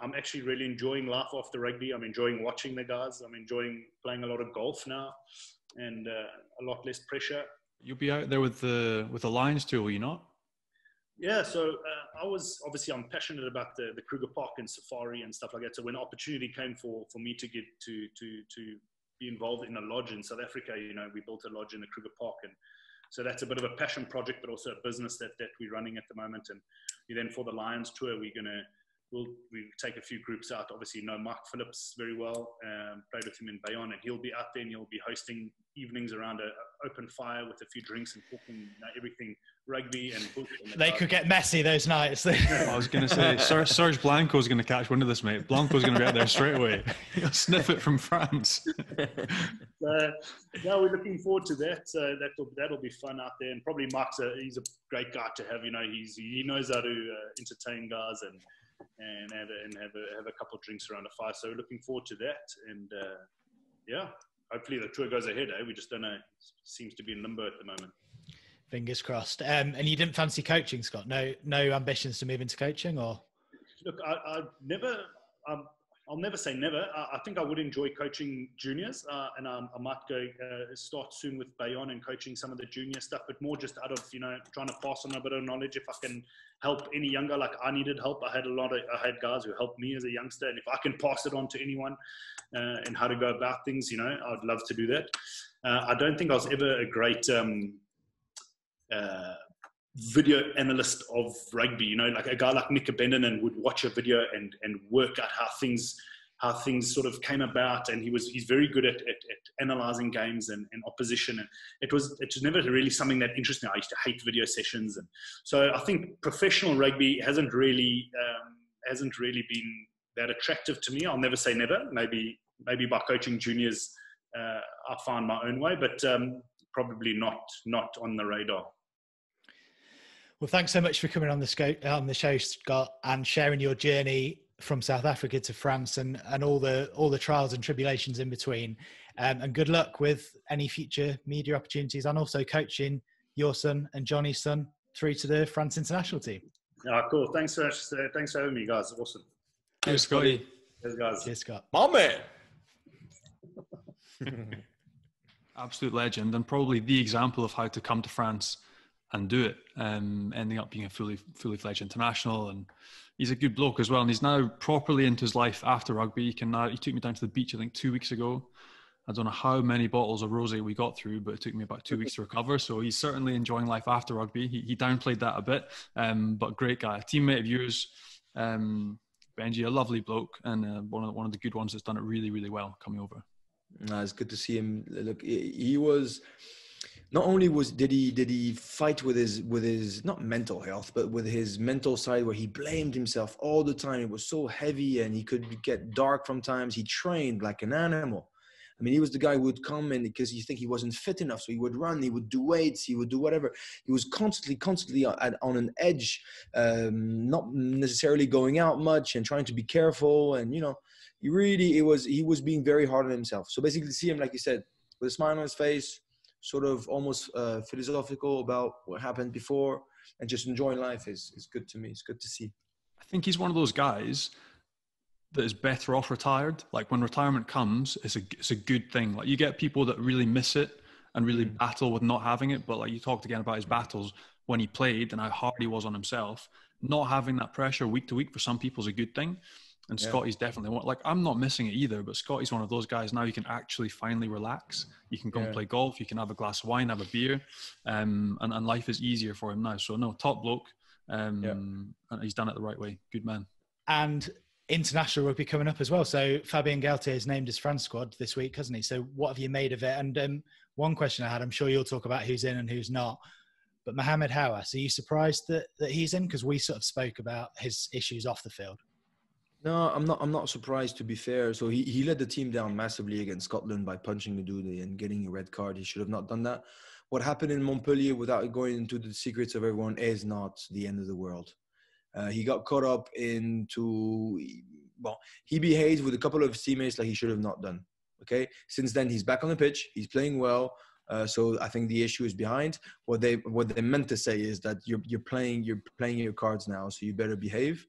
S4: I'm actually really enjoying life after rugby. I'm enjoying watching the guys. I'm enjoying playing a lot of golf now, and a lot less pressure.
S3: You'll be out there with the Lions too, will you not?
S4: Yeah, so I'm passionate about the Kruger Park and safari and stuff like that. So when the opportunity came for me to get to be involved in a lodge in South Africa, we built a lodge in the Kruger Park, and so that's a bit of a passion project, but also a business that we're running at the moment. And then for the Lions tour, we'll take a few groups out. Obviously, know Mike Phillips very well. Played with him in Bayonne, and he'll be out there, and he'll be hosting evenings around an open fire with a few drinks and talking everything rugby and bush.
S1: They could get messy those nights.
S3: I was going to say, Serge Blanco's going to catch wind of this, mate. Blanco's going to be out there straight away. He'll sniff it from France.
S4: No, we're looking forward to that. That'll be fun out there, and probably Mike's he's a great guy to have. He knows how to entertain guys and have a couple of drinks around a fire. So we're looking forward to that, and hopefully the tour goes ahead. We just don't know. It seems to be in limbo at the moment.
S1: Fingers crossed. And you didn't fancy coaching, Scott? No ambitions to move into coaching, or?
S4: Look, I'll never say never. I think I would enjoy coaching juniors, and I might go start soon with Bayonne and coaching some of the junior stuff, but more just out of trying to pass on a bit of knowledge. If I can help any younger, like I needed help. I had guys who helped me as a youngster, and if I can pass it on to anyone and how to go about things, I'd love to do that. I don't think I was ever a great video analyst of rugby, like a guy like Nick Abendanen would watch a video and work out how things sort of came about, and he's very good at analyzing games and opposition, and it was never really something that interested me. I used to hate video sessions, and so I think professional rugby hasn't really been that attractive to me. I'll never say never. Maybe by coaching juniors I find my own way, but probably not on the radar.
S1: Well, thanks so much for coming on the show, Scott, and sharing your journey from South Africa to France and all the trials and tribulations in between. And good luck with any future media opportunities, and also coaching your son and Johnny's son through to the France international team.
S4: Cool. Thanks so much. Thanks for having me, guys. Awesome.
S3: Cheers, Scotty.
S4: Cheers, guys.
S1: Cheers, Scott.
S2: My man.
S3: Absolute legend, and probably the example of how to come to France and do it, ending up being a fully fledged international. And he's a good bloke as well, and he's now properly into his life after rugby. He took me down to the beach, I think 2 weeks ago. I don't know how many bottles of rosé we got through, but it took me about 2 weeks to recover. So he's certainly enjoying life after rugby. He downplayed that a bit, but great guy, a teammate of yours, Benji, a lovely bloke, and one of the good ones that's done it really, really well coming over.
S2: It's good to see him. Look, he was not only did he fight with his not mental health, but with his mental side, where he blamed himself all the time. It was so heavy, and he could get dark from times. He trained like an animal. I mean, he was the guy who would come in because you think he wasn't fit enough. So he would run, he would do weights, he would do whatever. He was constantly on an edge, not necessarily going out much and trying to be careful. And, you know, he was being very hard on himself. So basically to see him, like you said, with a smile on his face, sort of almost philosophical about what happened before and just enjoying life is good to me. It's good to see.
S3: I think he's one of those guys that is better off retired. Like when retirement comes, it's a good thing. Like you get people that really miss it and really battle with not having it. But like you talked again about his battles when he played and how hard he was on himself. Not having that pressure week to week for some people is a good thing. And Scotty's definitely one. Like I'm not missing it either, but Scotty's one of those guys now you can actually finally relax. You can go and play golf. You can have a glass of wine, have a beer, and life is easier for him now. So no, top bloke. And he's done it the right way. Good man.
S1: And international rugby coming up as well. So Fabien Galtier is named as France squad this week, hasn't he? So what have you made of it? And one question I had, I'm sure you'll talk about who's in and who's not, but Mohamed Hawass, are you surprised that he's in? Because we sort of spoke about his issues off the field.
S2: No, I'm not surprised, to be fair. So he let the team down massively against Scotland by punching the dude and getting a red card. He should have not done that. What happened in Montpellier, without going into the secrets of everyone, is not the end of the world. He got caught up into, he behaved with a couple of his teammates like he should have not done. Okay. Since then, he's back on the pitch. He's playing well. So I think the issue is behind. What they meant to say is that you're playing your cards now, so you better behave.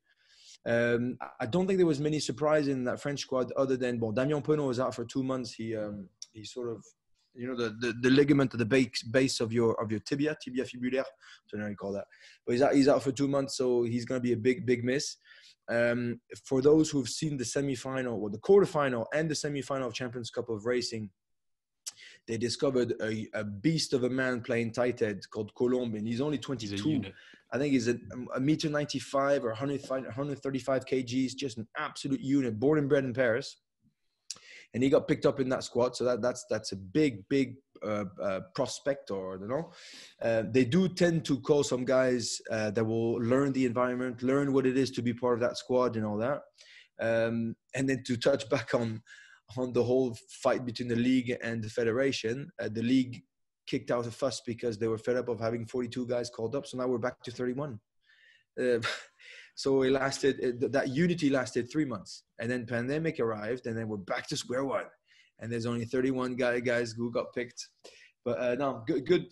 S2: I don't think there was many surprise in that French squad other than, Damien Penaud was out for 2 months. He sort of, you know, the ligament at the base of your tibia fibulaire. I don't know how you call that. But he's out for 2 months, so he's going to be a big miss. For those who've seen the semi-final or the quarterfinal and the semi-final of Champions Cup of Racing, they discovered a beast of a man playing tight head called Colombe, and he's only 22. I think he's a meter 95 or 135 kgs, just an absolute unit, born and bred in Paris. And he got picked up in that squad, so that's a big prospect, or I don't know. They do tend to call some guys that will learn the environment, learn what it is to be part of that squad and all that. And then to touch back on the whole fight between the league and the federation, the league kicked out a fuss because they were fed up of having 42 guys called up. So now we're back to 31. So it lasted, that unity lasted 3 months, and then pandemic arrived, and then we're back to square one. And there's only 31 guys who got picked. But no, good,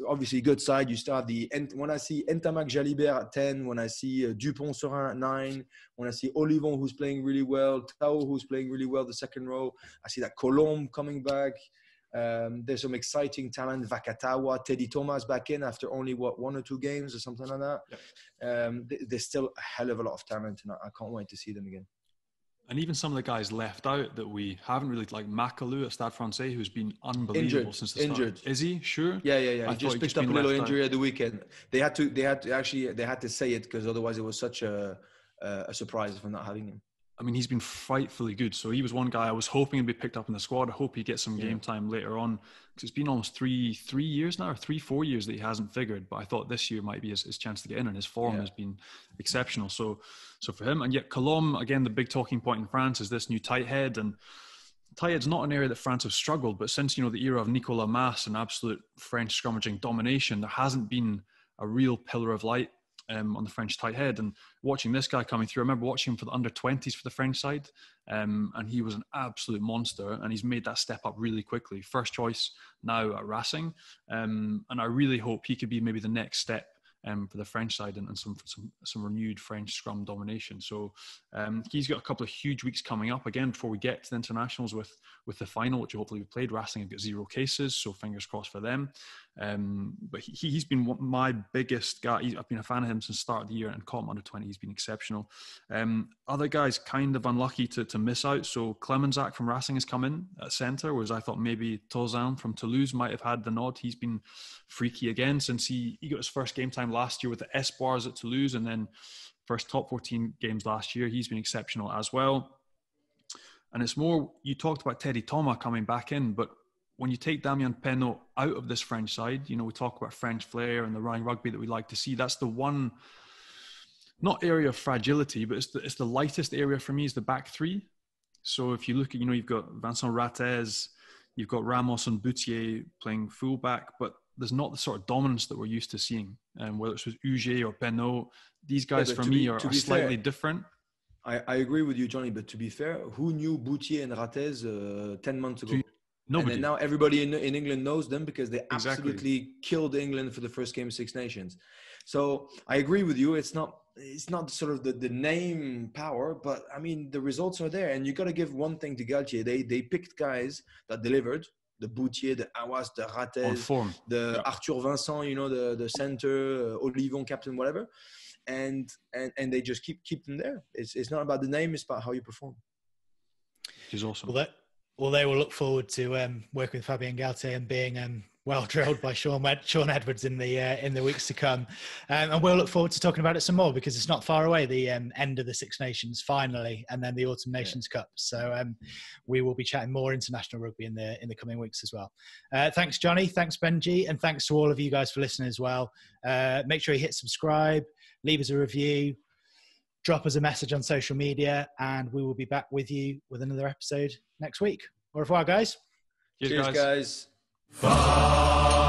S2: obviously good side. You start when I see Ntamak Jalibert at 10, when I see Dupont-Serin at 9, when I see Olivon who's playing really well, Tao who's playing really well the second row, I see that Colombe coming back. There's some exciting talent, Vakatawa, Teddy Thomas back in after only 1 or 2 games or something like that. Yep. There's still a hell of a lot of talent, and I can't wait to see them again.
S3: And even some of the guys left out that we haven't really, like Macalou at Stade Francais, who's been unbelievable since the start. Is he? Sure.
S2: Yeah. He just picked up a little injury at the weekend. They had to say it because otherwise it was such a surprise for not having him.
S3: I mean, he's been frightfully good. So he was one guy I was hoping he'd be picked up in the squad. I hope he gets some game time later on, because it's been almost 3 years now, or 4 years that he hasn't figured. But I thought this year might be his chance to get in, and his form has been exceptional. So for him, and yet Colombe, again, the big talking point in France is this new tight head. And tight head's not an area that France have struggled, but since, you know, the era of Nicolas Mas and absolute French scrummaging domination, there hasn't been a real pillar of light on the French tight head. And watching this guy coming through, I remember watching him for the under-20s for the French side, and he was an absolute monster, and he's made that step up really quickly. First choice now at Racing, and I really hope he could be maybe the next step for the French side and some renewed French scrum domination. So he's got a couple of huge weeks coming up again before we get to the internationals with the final, which hopefully we played. Racing have got 0 cases, so fingers crossed for them. But he's been my biggest guy. I've been a fan of him since the start of the year, and caught him under 20. He's been exceptional. Other guys kind of unlucky to miss out. So Clermont from Racing has come in at centre, whereas I thought maybe Tauzin from Toulouse might have had the nod. He's been freaky again since he got his first game time last year with the Espoirs at Toulouse, and then first top 14 games last year. He's been exceptional as well. And it's more, you talked about Teddy Thomas coming back in, but when you take Damien Penaud out of this French side, we talk about French flair and the Rhine rugby that we like to see. That's the one, not area of fragility, but it's the lightest area for me is the back three. So if you look at, you've got Vincent Rattez, you've got Ramos and Boutier playing fullback, but there's not the sort of dominance that we're used to seeing. Whether it's with Huget or Penaud, these guys for me are slightly different.
S2: I agree with you, Johnny, but to be fair, who knew Boutier and Rattez 10 months ago?
S3: Nobody.
S2: And now everybody in England knows them because they absolutely killed England for the first game of Six Nations. So I agree with you. It's not sort of the name power, but I mean, the results are there. And you got to give one thing to Galtier. They picked guys that delivered. The Boutier, the Awas, the Rattez, the Arthur Vincent, the center, Olivon, captain, whatever. And they just keep them there. It's not about the name, it's about how you perform.
S3: Which is awesome.
S1: Well, they will look forward to working with Fabien Galtier and being well drilled by Sean Edwards in the weeks to come. And we'll look forward to talking about it some more because it's not far away, the end of the Six Nations finally, and then the Autumn Nations Cup. So we will be chatting more international rugby in the coming weeks as well. Thanks, Johnny. Thanks, Benji. And thanks to all of you guys for listening as well. Make sure you hit subscribe, leave us a review, drop us a message on social media, and we will be back with you with another episode next week. Au revoir, guys.
S2: Cheers, guys.
S5: Father.